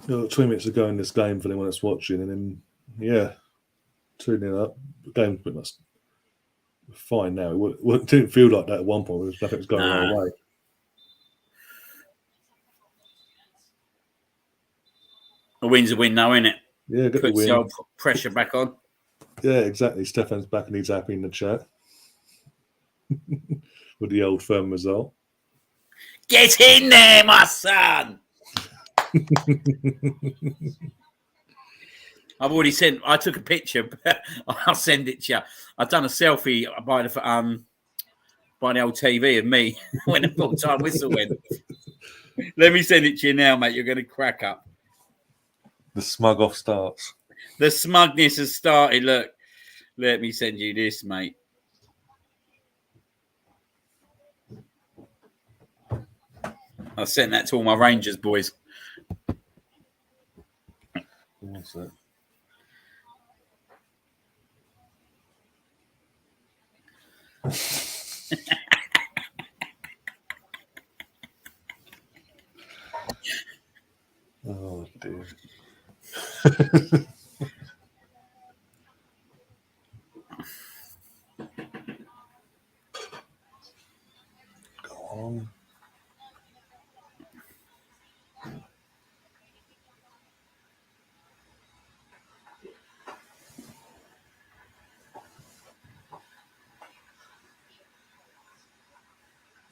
2 minutes ago in this game for anyone that's watching, and then 2-0 up. The game's pretty much fine now. It didn't feel like that at one point. Nothing was going our way. A win's a win now, isn't it? Yeah, get the Puts the win. old pressure back on. Yeah, exactly. Stefan's back and he's happy in the chat with the old firm result. Get in there, my son. I've already sent. I took a picture. I'll send it to you. I've done a selfie by the old TV of me when the full-time whistle went. Let me send it to you now, mate. You're going to crack up. The smug off starts. The smugness has started. Look, let me send you this, mate. I sent that to all my Rangers boys. What's that? Oh dear. Go on.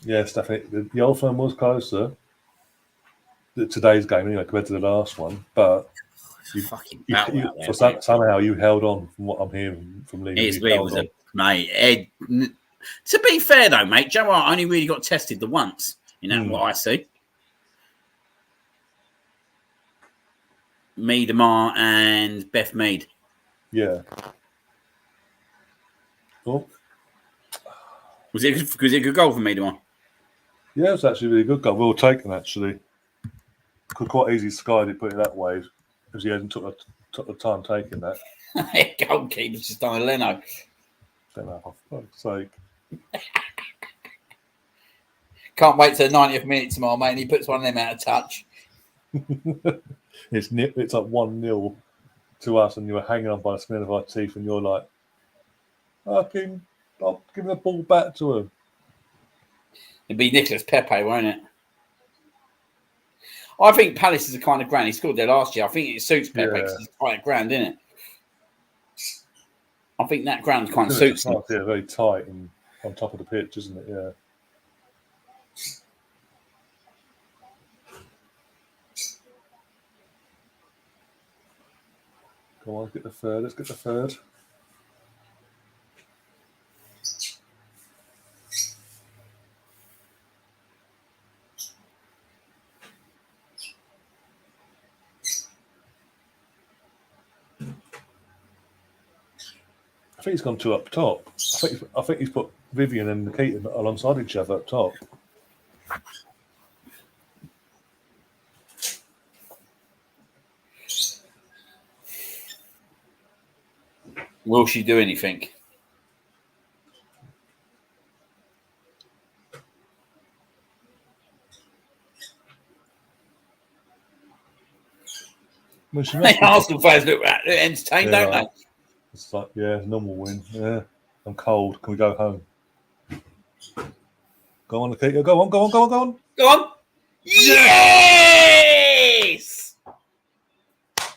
Yes, definitely. The old firm was closer. Today's game, anyway, compared to the last one, but somehow you held on from what I'm hearing from Lee. It was mate. Ed, to be fair though, mate, Joe Hart only really got tested the once. You know what I see. Miedemar and Beth Mead. Yeah. Oh. Was it a good goal for Miedemar? Yeah, it was actually a really good goal. Well taken, actually. Could quite easily skied it, put it that way, because he hadn't took the time taking that. Goalkeeper's just done a Leno. Don't know, for fuck's sake. Can't wait till the 90th minute tomorrow, mate, and he puts one of them out of touch. It's like 1-0 to us, and you were hanging on by the skin of our teeth, and you're like, I'll give the ball back to him. It'd be Nicolas Pepe, won't it? I think Palace is a kind of ground. He scored there last year. I think it suits Pepe because it's quite a ground, isn't it? I think that ground kind of suits him. Yeah, very tight and on top of the pitch, isn't it? Yeah. Come on, let's get the third. Let's get the third. I think he's gone two up top. I think he's put Vivian and Nikita alongside each other up top. Will she do anything? Well, Arsenal fans look entertained, don't they? It's like, normal win. Yeah, I'm cold. Can we go home? Go on, Nikita. Go on. Go on. Yes!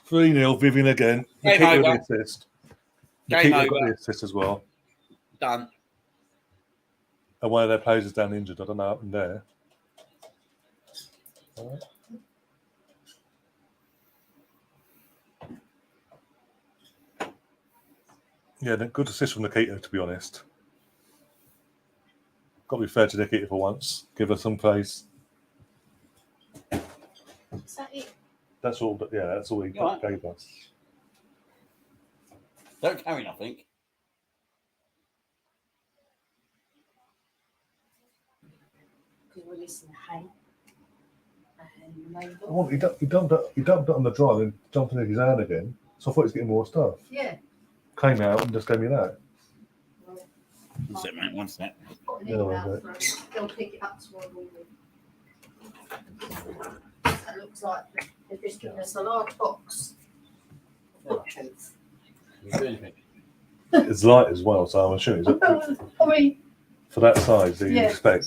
3-0, Vivian again. Nikita got the assist. Nikita got the assist as well. Done. And one of their players is down injured. I don't know what happened there. All right. Yeah, good assist from Nikita, to be honest. Got to be fair to Nikita for once. Give her some place. Is that it? That's all. But that's all he gave us. Don't carry nothing. Because we're listening to Hank. He dumped it on the drive and jumped into his hand again. So I thought he was getting more stuff. Yeah. Came out and just gave me that. One sec, mate. One sec. They'll pick it up tomorrow morning. That looks like They've just given us a large box. Butchers. It's light as well, so I'm assuming I mean, for that size that you Yeah. expect.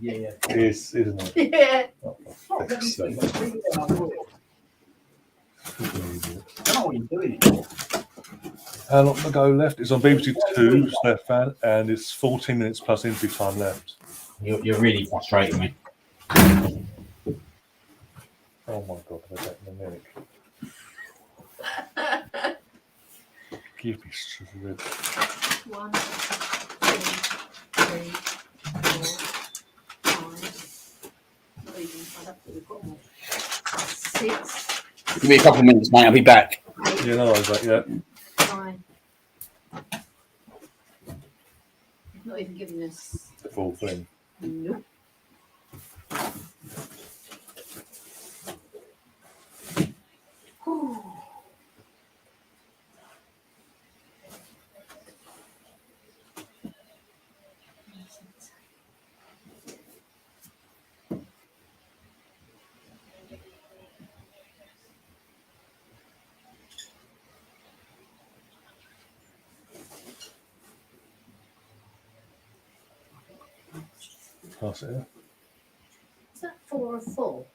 Yeah. It is, isn't it? yeah. Oh, for fuck's sake. I don't know what you're doing. How long to go left? It's on BBC Two, left fan, and it's 14 minutes plus injury time left. You're really frustrating me. Oh my god, they're getting a minute. Give me shred. 1, 2, 3, 4, 5. Not even, I don't think we've got more. 6, Give me a couple of minutes, mate. I'll be back. 8, Yeah, no, I was like, yeah. 9. They've not even given us. The full thing. Nope. Whew. Pass it in. Is that 4 of 4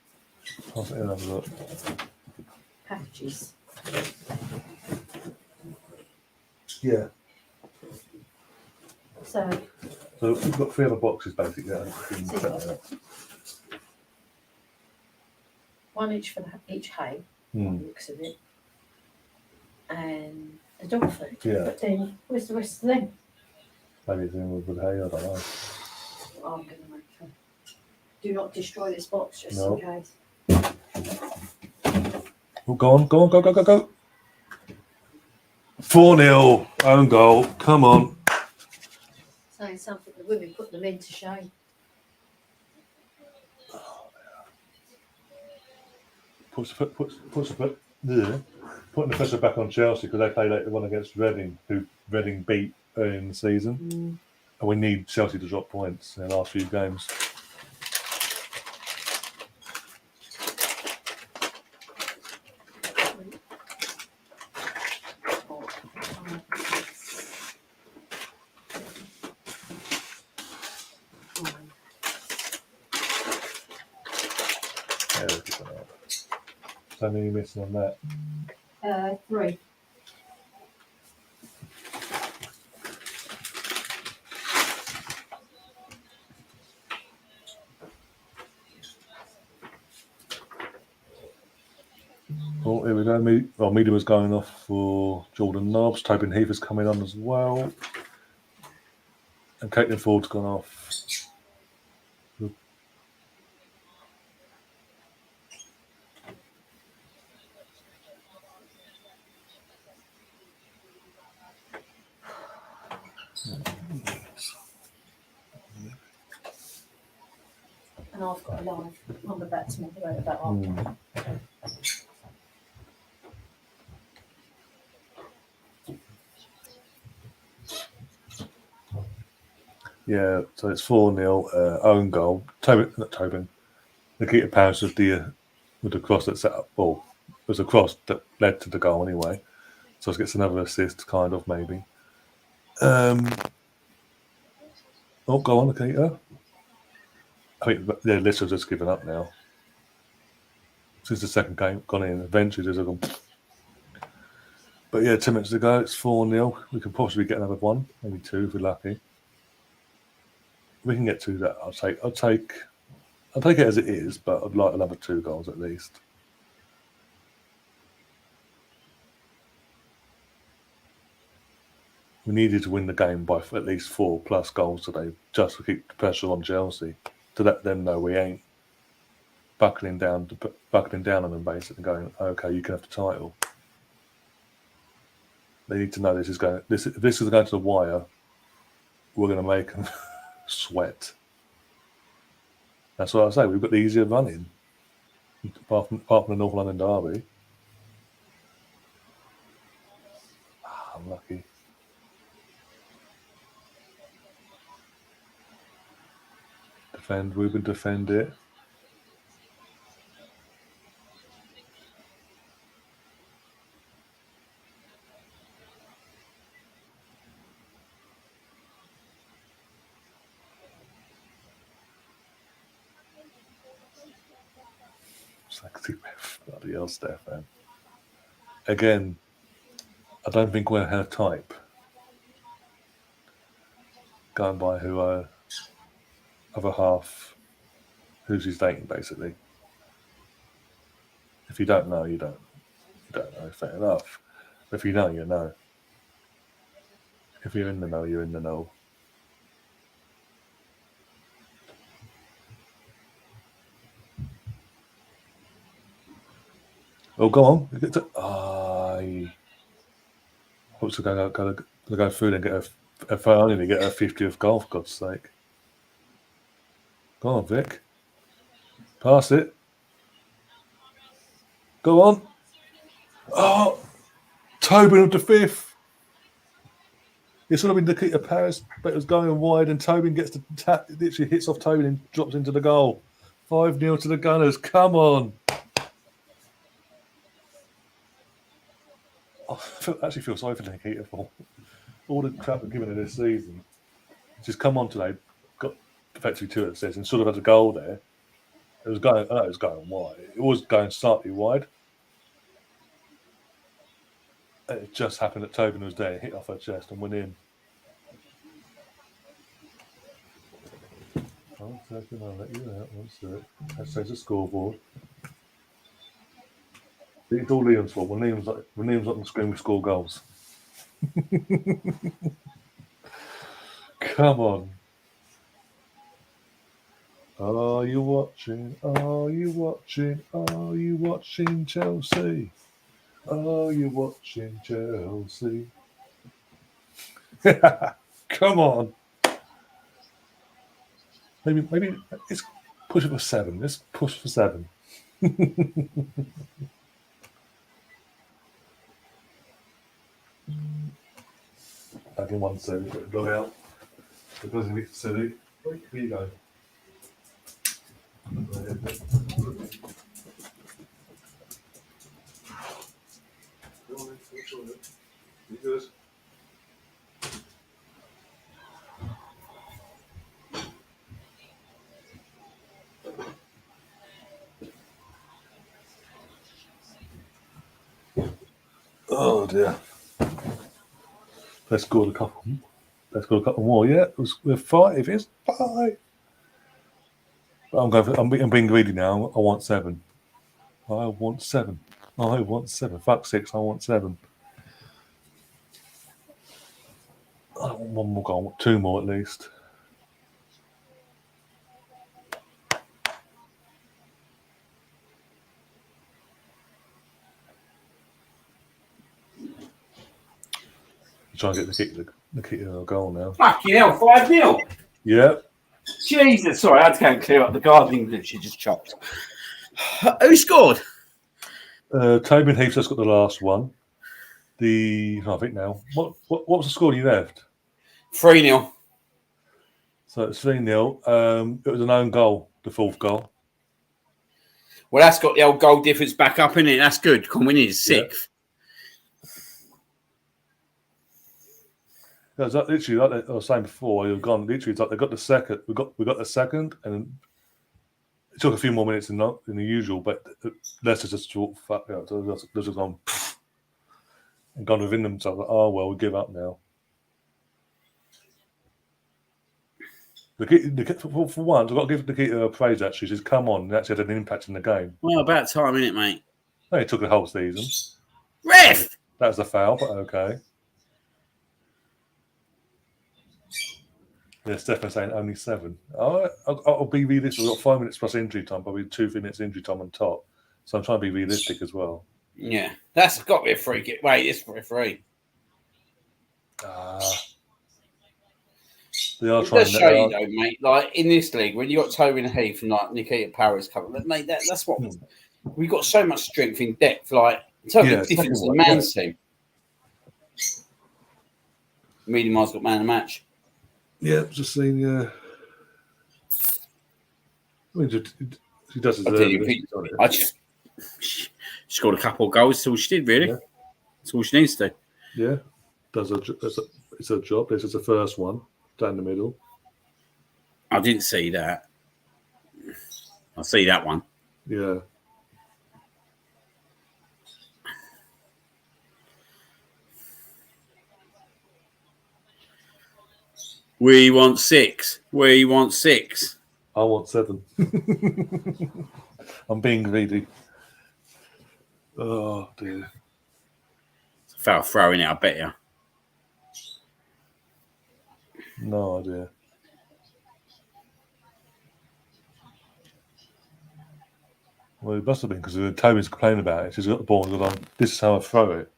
Pass it in, have a look. packages? Yeah. So, So we've got 3 other boxes basically. That have been set up. one each for each hay, Hmm. by the looks of it, and the dog food. Yeah. But then, where's the rest of them? Maybe it's in with hay, I don't know. I'm going to make them. Do not destroy this box just No. in case. Oh, go on, go. 4-0, own goal, come on. Saying something, the women put them in to shame. Puts the putting the pressure back on Chelsea because they play later one against Reading, who Reading beat early in the season. And we need Chelsea to drop points in the last few games. Yeah, we'll keep an eye on it. So many missing on that. 3. Oh, here we go. Media was going off for Jordan Nobbs. Tobin Heath is coming on as well. And Caitlin Ford's gone off. And I've got a live. I'm about to moderate that one. Yeah, so it's 4-0, own goal. Tobin. Nikita Paris with the cross that set up. Well, it was a cross that led to the goal anyway. So it gets another assist, kind of, maybe. Oh, go on, Nikita. I think Leicester's just given up now. Since the second game gone in, eventually there's a gone. But yeah, 10 minutes to go, it's 4-0. We could possibly get another one, maybe 2 if we're lucky. We can get 2 that I'll take it as it is, but I'd like another 2 goals at least. We needed to win the game by at least 4+ goals today, just to keep the pressure on Chelsea, to let them know we ain't buckling down on them basically, going, okay, you can have the title. They need to know if this is going to the wire, we're going to make them sweat. That's what I say. We've got the easier running, apart from the North London derby. I'm lucky. Defend, Ruben, defend it. Sexy bloody hell, Stefan. Again, I don't think we're her type. Going by who our other half, who's he's dating, basically. If you don't know, you don't. You don't know. Fair enough. But if you know, you know. If you're in the know, you're in the know. Oh, go on. I hope to go through and get if I only get a 50th goal, for God's sake. Go on, Vic. Pass it. Go on. Oh, Tobin with the 5th. It should have been Nikita Paris, but it was going wide, and Tobin gets the tap. It literally hits off Tobin and drops into the goal. 5-0 to the Gunners. Come on. I actually feel sorry for Nikita for all the crap we've given her this season. She's come on today, got effectively 2 assists, and should have had a goal there. It was going wide. It was going slightly wide. And it just happened that Tobin was there, hit off her chest and went in. 1 second, I'll let you out. 1 sec. That says the scoreboard. It's all Liam's fault. When Liam's on the screen, we score goals. Come on. Are you watching? Are you watching? Are you watching Chelsea? Are you watching Chelsea? Come on. Maybe let's push it for 7. Let's push for 7. Back in 1 second, log out. Because of it silly. Here you go. You good? Oh dear. Let's score a couple. Let's go a couple more. Yeah, we're 5. It's 5. But I'm being greedy now. I want 7. I want 7. I want 7. Fuck 6. I want 7. I want 1 more goal. I want 2 more at least. Try and get Nikita a goal now. Fucking hell, 5-0. Yeah. Jesus, sorry, I had to go and clear up the gardening that she just chopped. Who scored? Tobin Heath just got the last one. I think now. What was the score you left? 3-0. So it's 3-0. It was an own goal, the 4th goal. Well, that's got the old goal difference back up, isn't it? That's good. Conwyn is 6th. Yeah, it's literally like I was saying before. You've gone. Literally, it's like they got the second. We got the second, and it took a few more minutes than the usual. But Leicester just thought, "Fuck yeah!" They've just gone and gone within themselves. Like, oh well, we give up now. For once, I've got to give Nikita a praise. Actually, she's come on and actually had an impact in the game. Well, about time, innit, mate? No, it took the whole season. Ref! That was a foul, but okay. Yeah, Stefan saying only 7. All right, I'll be realistic. We've got 5 minutes plus injury time, probably 2-3 minutes injury time on top. So I'm trying to be realistic as well. Yeah, that's got to be a free kick. Wait, it's for a free. They are It trying does show you, though, mate. Like in this league, when you got Tobin Heath and like Nikita Paris coming, mate, that's what we've got so much strength in depth. Like totally different to the man's team. Medium-Miles got man of the match. Yeah, just seen. I mean, she does I deserve didn't it. think- doesn't I just she scored a couple of goals. That's all she did, really. Yeah. That's all she needs to. Yeah, it's a job. This is the first one down the middle. I didn't see that. I see that one. Yeah, We want 6. We want 6. I want 7. I'm being greedy. Oh dear. It's a foul throw in it, I bet you. No idea. Well, it must have been because Toby's complaining about it. She's got the ball and gone, this is how I throw it.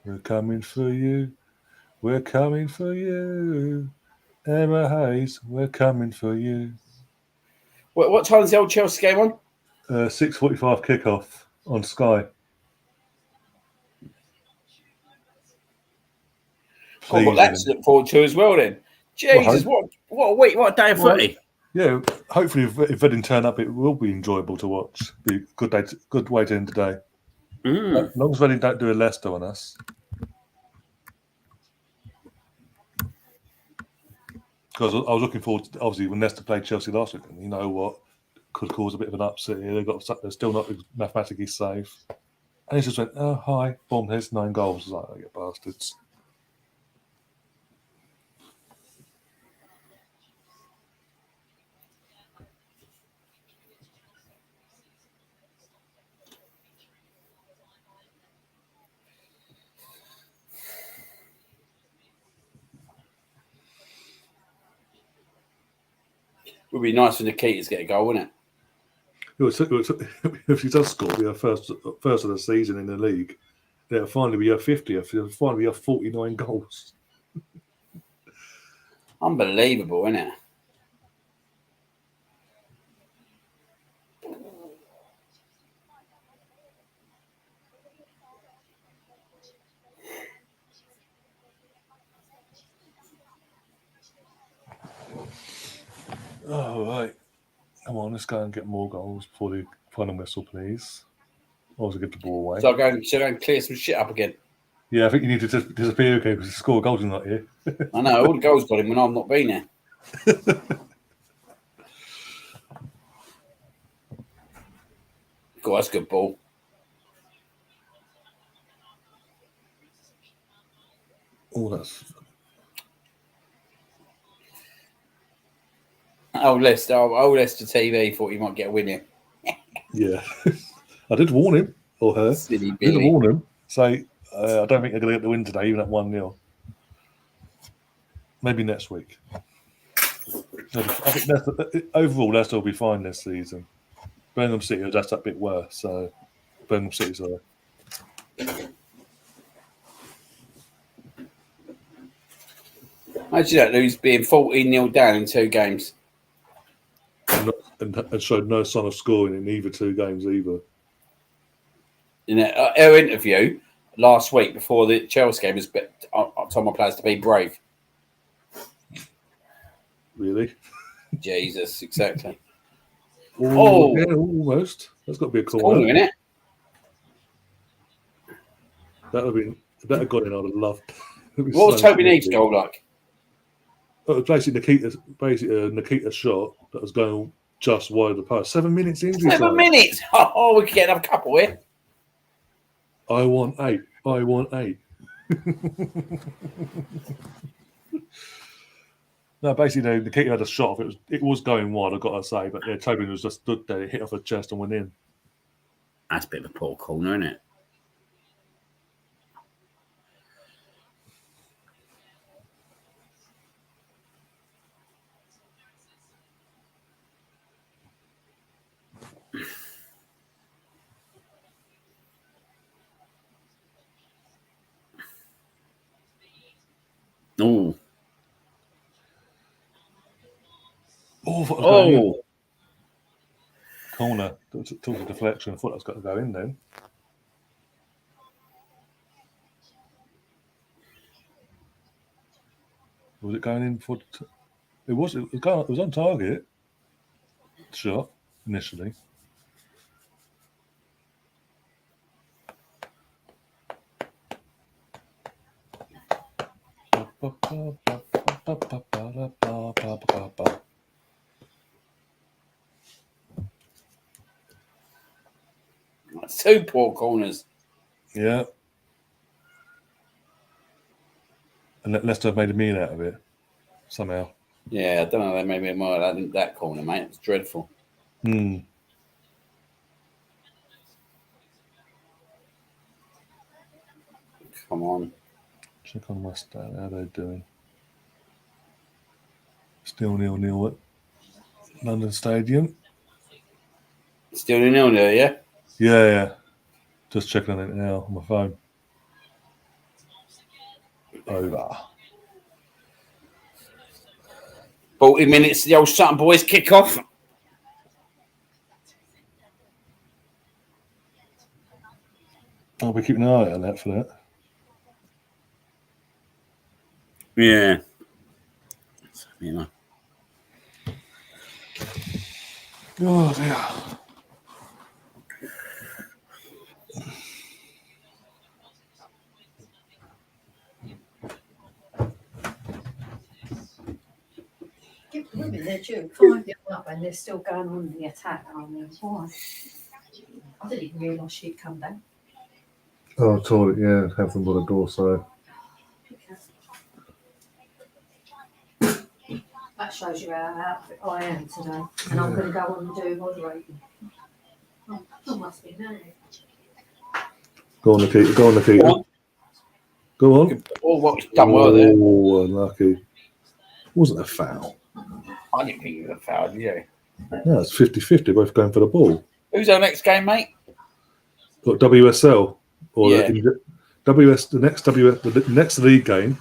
We're coming for you. We're coming for you. Emma Hayes, we're coming for you. What time is the old Chelsea game on? 6:45 kickoff on Sky. I've got that to look forward to as well then. Jesus, what a week, what a day of footy. Yeah, hopefully if Reading turn up, it will be enjoyable to watch. Be a good way to end the day. As long as Reading don't do a Leicester on us. Because I was looking forward to, obviously, when Leicester played Chelsea last week, and you know what, could cause a bit of an upset here. They're still not mathematically safe. And he just went, oh, hi, boom, there's 9 goals. I was like, oh, you bastards. Would be nice for Nikita to get a goal, wouldn't it? If she does score, it'll be her first of the season in the league. It'll finally be her 50th. It'll finally be her 49 goals. Unbelievable, isn't it? Oh, right. Come on, let's go and get more goals before the final whistle, please. Also get the ball away. So I go and clear some shit up again. Yeah, I think you need to just disappear again because the score goals are not here. I know, all the goals got him when I've not been there. God, that's a good ball. Oh, that's... Leicester TV thought he might get a win here. Yeah. I did warn him, or her. Silly I did Billy. warn him. Say, I don't think they're going to get the win today, even at 1-0. Maybe next week. I think overall, Leicester will be fine this season. Birmingham City are just a bit worse, so Birmingham City's are. Imagine that, lose being 14-0 down in 2 games. And showed no sign of scoring in either 2 games either. In our interview last week before the Chelsea game, I told my players to be brave. Really? Jesus, exactly. Oh, yeah, almost. That's got to be a corner. Isn't it? That would have been. If that had gone in, I'd have loved. What was Toby Neve's goal like? It was basically Nikita's shot that was going just wide of the post. 7 minutes injury. 7 minutes. Oh, we could get another couple here. I want 8. I want 8. No, basically, Nikita had a shot. It was going wide, I've got to say, but yeah, Toby was just stood there, hit off her chest and went in. That's a bit of a poor corner, isn't it? Oh. Oh. Corner. Took a deflection. I thought that was got to go in then. Was it going in for? It was on target. Shot initially. That's 2 poor corners. Yeah. And Leicester have made a meal out of it somehow. Yeah, I don't know. They made me more that corner, mate. It's dreadful. Hmm. Come on. Check on West Ham. How they're doing. Still 0-0 at London Stadium. Still 0-0 there, yeah? Yeah. Just checking on it now on my phone. Over. 40 minutes, the old Sutton boys kick off. I'll be keeping an eye on that for that. Yeah. You know. Oh dear. Give the women their due. 5-0 up and they're still going on the attack. Why? I didn't even realise she'd come back. Oh, toilet, yeah. Have them by the door, so. That shows you how outfit I am today. And I'm going to go on and do moderating. Oh, I must be mad. Go on, Nikita. Go on, Nikita. Go on. Oh, what done well there. Oh, unlucky. Wasn't a foul. I didn't think it was a foul, did you? No, it's 50-50, both going for the ball. Who's our next game, mate? Got WSL. Or Yeah. the next league game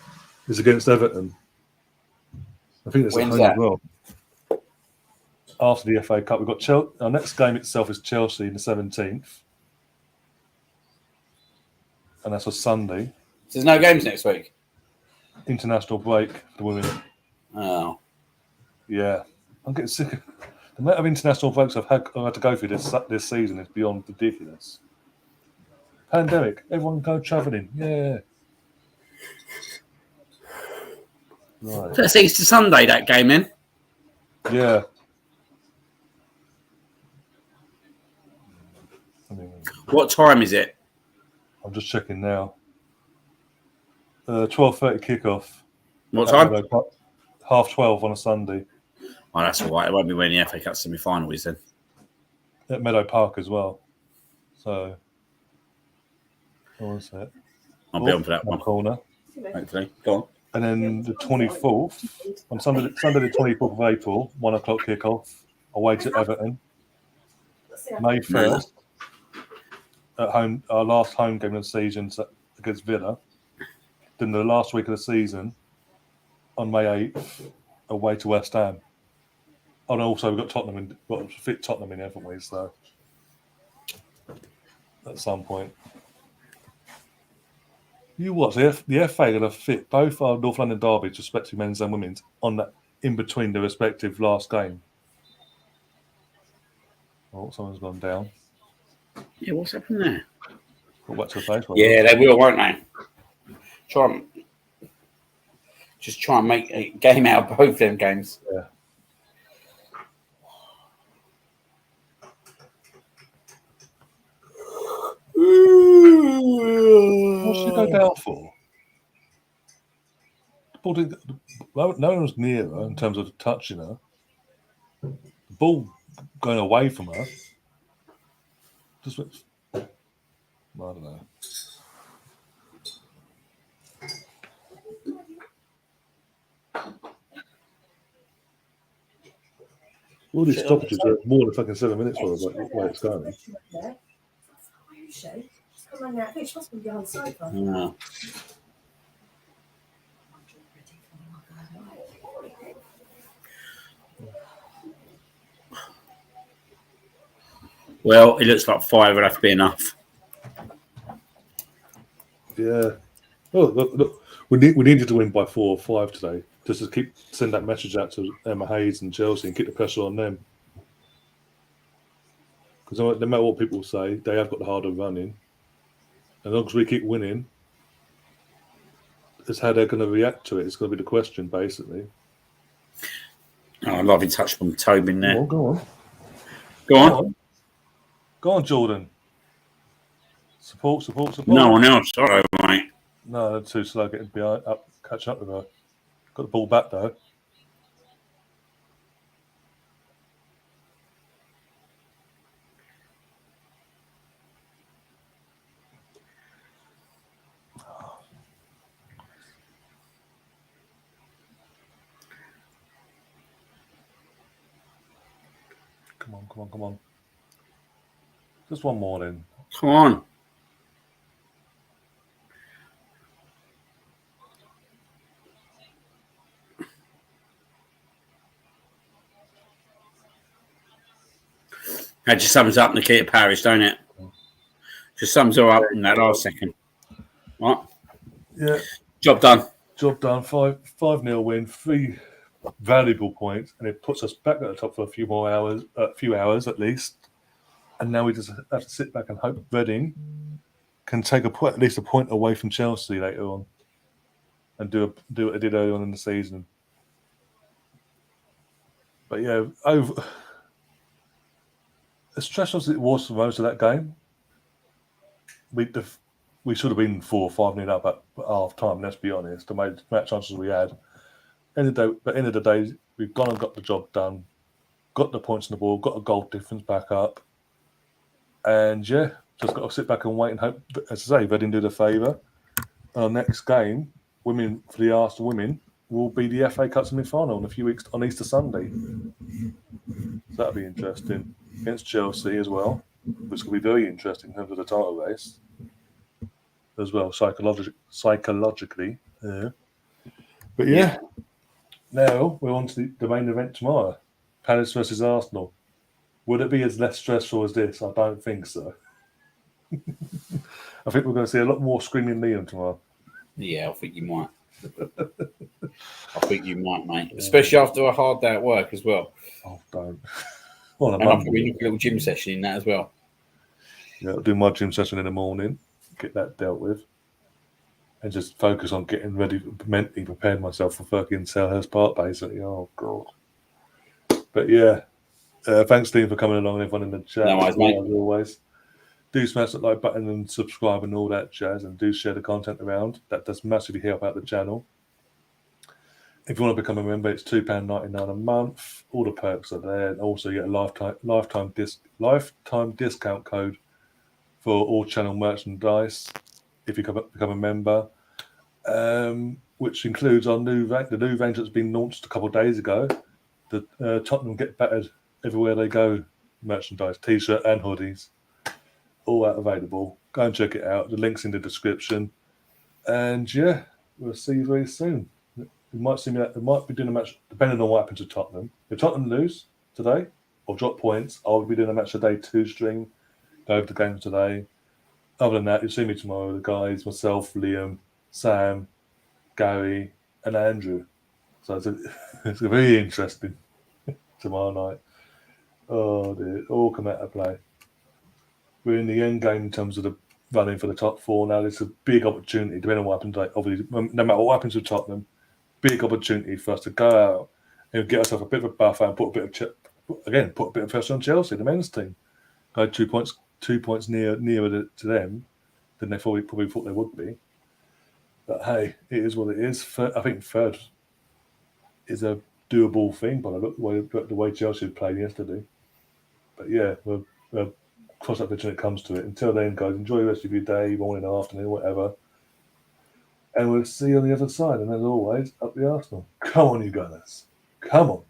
is against Everton. I think it's at When's home that? as well. After the FA Cup, we've got our next game itself is Chelsea on the 17th. And that's a Sunday. So there's no games next week? International break for the women. Oh. Yeah. I'm getting sick of the amount of international breaks I've had to go through this season is beyond ridiculous. Pandemic, everyone go travelling. Yeah. Right. So it's Easter Sunday, that game, then? Yeah. What time is it? I'm just checking now. 12:30 kickoff. What time? 12:30 on a Sunday. Oh, that's all right. It won't be when the FA Cup semi-final is then. At Meadow Park as well. So, what was that? I'll be on for that one. Corner. Hopefully. Go on. And then the 24th, on Sunday the 24th of April, 1 o'clock kickoff, away to Everton. May 1st, at home, our last home game of the season against Villa. Then the last week of the season, on May 8th, away to West Ham. Oh, and also we've got fit Tottenham in, haven't we? So, at some point. You watch the FA are going to fit both our North London derbies, respective men's and women's, on that in between the respective last game. Oh, someone's gone down. Yeah, what's happened there? Got back to the place. Yeah, they will, won't they? Try and make a game out of both them games. Yeah. What's she go down for? No one was near her in terms of touching her. The ball going away from her. Just I don't know. All these stoppages are more than fucking 7 minutes for the way it's going. Yeah. Well, it looks like 5 would have to be enough. Yeah. Oh, look. We needed to win by 4 or 5 today just to send that message out to Emma Hayes and Chelsea and keep the pressure on them. Because no matter what people say, they have got the harder running. As long as we keep winning, it's how they're going to react to it. It's going to be the question, basically. Oh, lovely touch from Tobin there. Go on. Go on. Go on, Jordan. Support. No one else. Sorry, mate. No, they're too slow getting behind, catching up with her. Got the ball back, though. Come on. Just one more then. Come on. That just sums up Nikita Parrish, don't it? Just sums her up in that last second. Right? Yeah. Job done. 5-0 win, 3 valuable points, and it puts us back at the top for a few hours at least. And now we just have to sit back and hope Reading can take at least a point away from Chelsea later on, and do what they did early on in the season. But yeah, as stressful as it was for most of that game, we should have been 4 or 5-0 up at half time. Let's be honest. The match chances we had. End of the day, we've gone and got the job done, got the points on the board, got a goal difference back up, and yeah, just got to sit back and wait and hope. As I say, Reading do the favour. Our next game, for the Arsenal women, will be the FA Cup semi-final in a few weeks on Easter Sunday. So that'll be interesting against Chelsea as well, which will be very interesting in terms of the title race as well, psychologically. Yeah. But yeah. Now we're on to the main event tomorrow, Palace versus Arsenal. Would it be as less stressful as this? I don't think so. I think we're going to see a lot more screaming Liam tomorrow. Yeah, I think you might. I think you might, mate. Especially after a hard day at work as well. Oh, don't. And I'll probably look a little gym session in that as well. Yeah, I'll do my gym session in the morning, get that dealt with, and just focus on getting ready, mentally preparing myself for fucking Selhurst Park, basically. Oh, God. But yeah, thanks, Steve, for coming along, everyone in the chat. No worries, mate. As always. Do smash that like button and subscribe and all that jazz, and do share the content around. That does massively help out the channel. If you want to become a member, it's £2.99 a month. All the perks are there. And also, you get a lifetime discount code for all channel merchandise if you become a member, which includes the new range that's been launched a couple of days ago. The Tottenham Get Battered Everywhere They Go merchandise, T-shirt and hoodies, all that available. Go and check it out. The link's in the description. And yeah, we'll see you very soon. We might be doing a match depending on what happens to Tottenham. If Tottenham lose today or drop points, I'll be doing a match today 2 stream. Go over the games today. Other than that, you'll see me tomorrow with the guys, myself, Liam, Sam, Gary, and Andrew. So it's very interesting tomorrow night. Oh dear, all come out of play. We're in the end game in terms of the running for the top 4 now. It's a big opportunity, depending on what happens. Obviously, no matter what happens with Tottenham, big opportunity for us to go out and get ourselves a bit of a buffer and put a bit of pressure on Chelsea, the men's team. Go 2 points nearer to them than they probably thought they would be. But hey, it is what it is. I think third is a doable thing, but I look the way Chelsea played yesterday. But yeah, we'll cross that bridge when it comes to it. Until then, guys, enjoy the rest of your day, morning, afternoon, whatever. And we'll see you on the other side. And as always, up the Arsenal. Come on, you Gunners. Come on.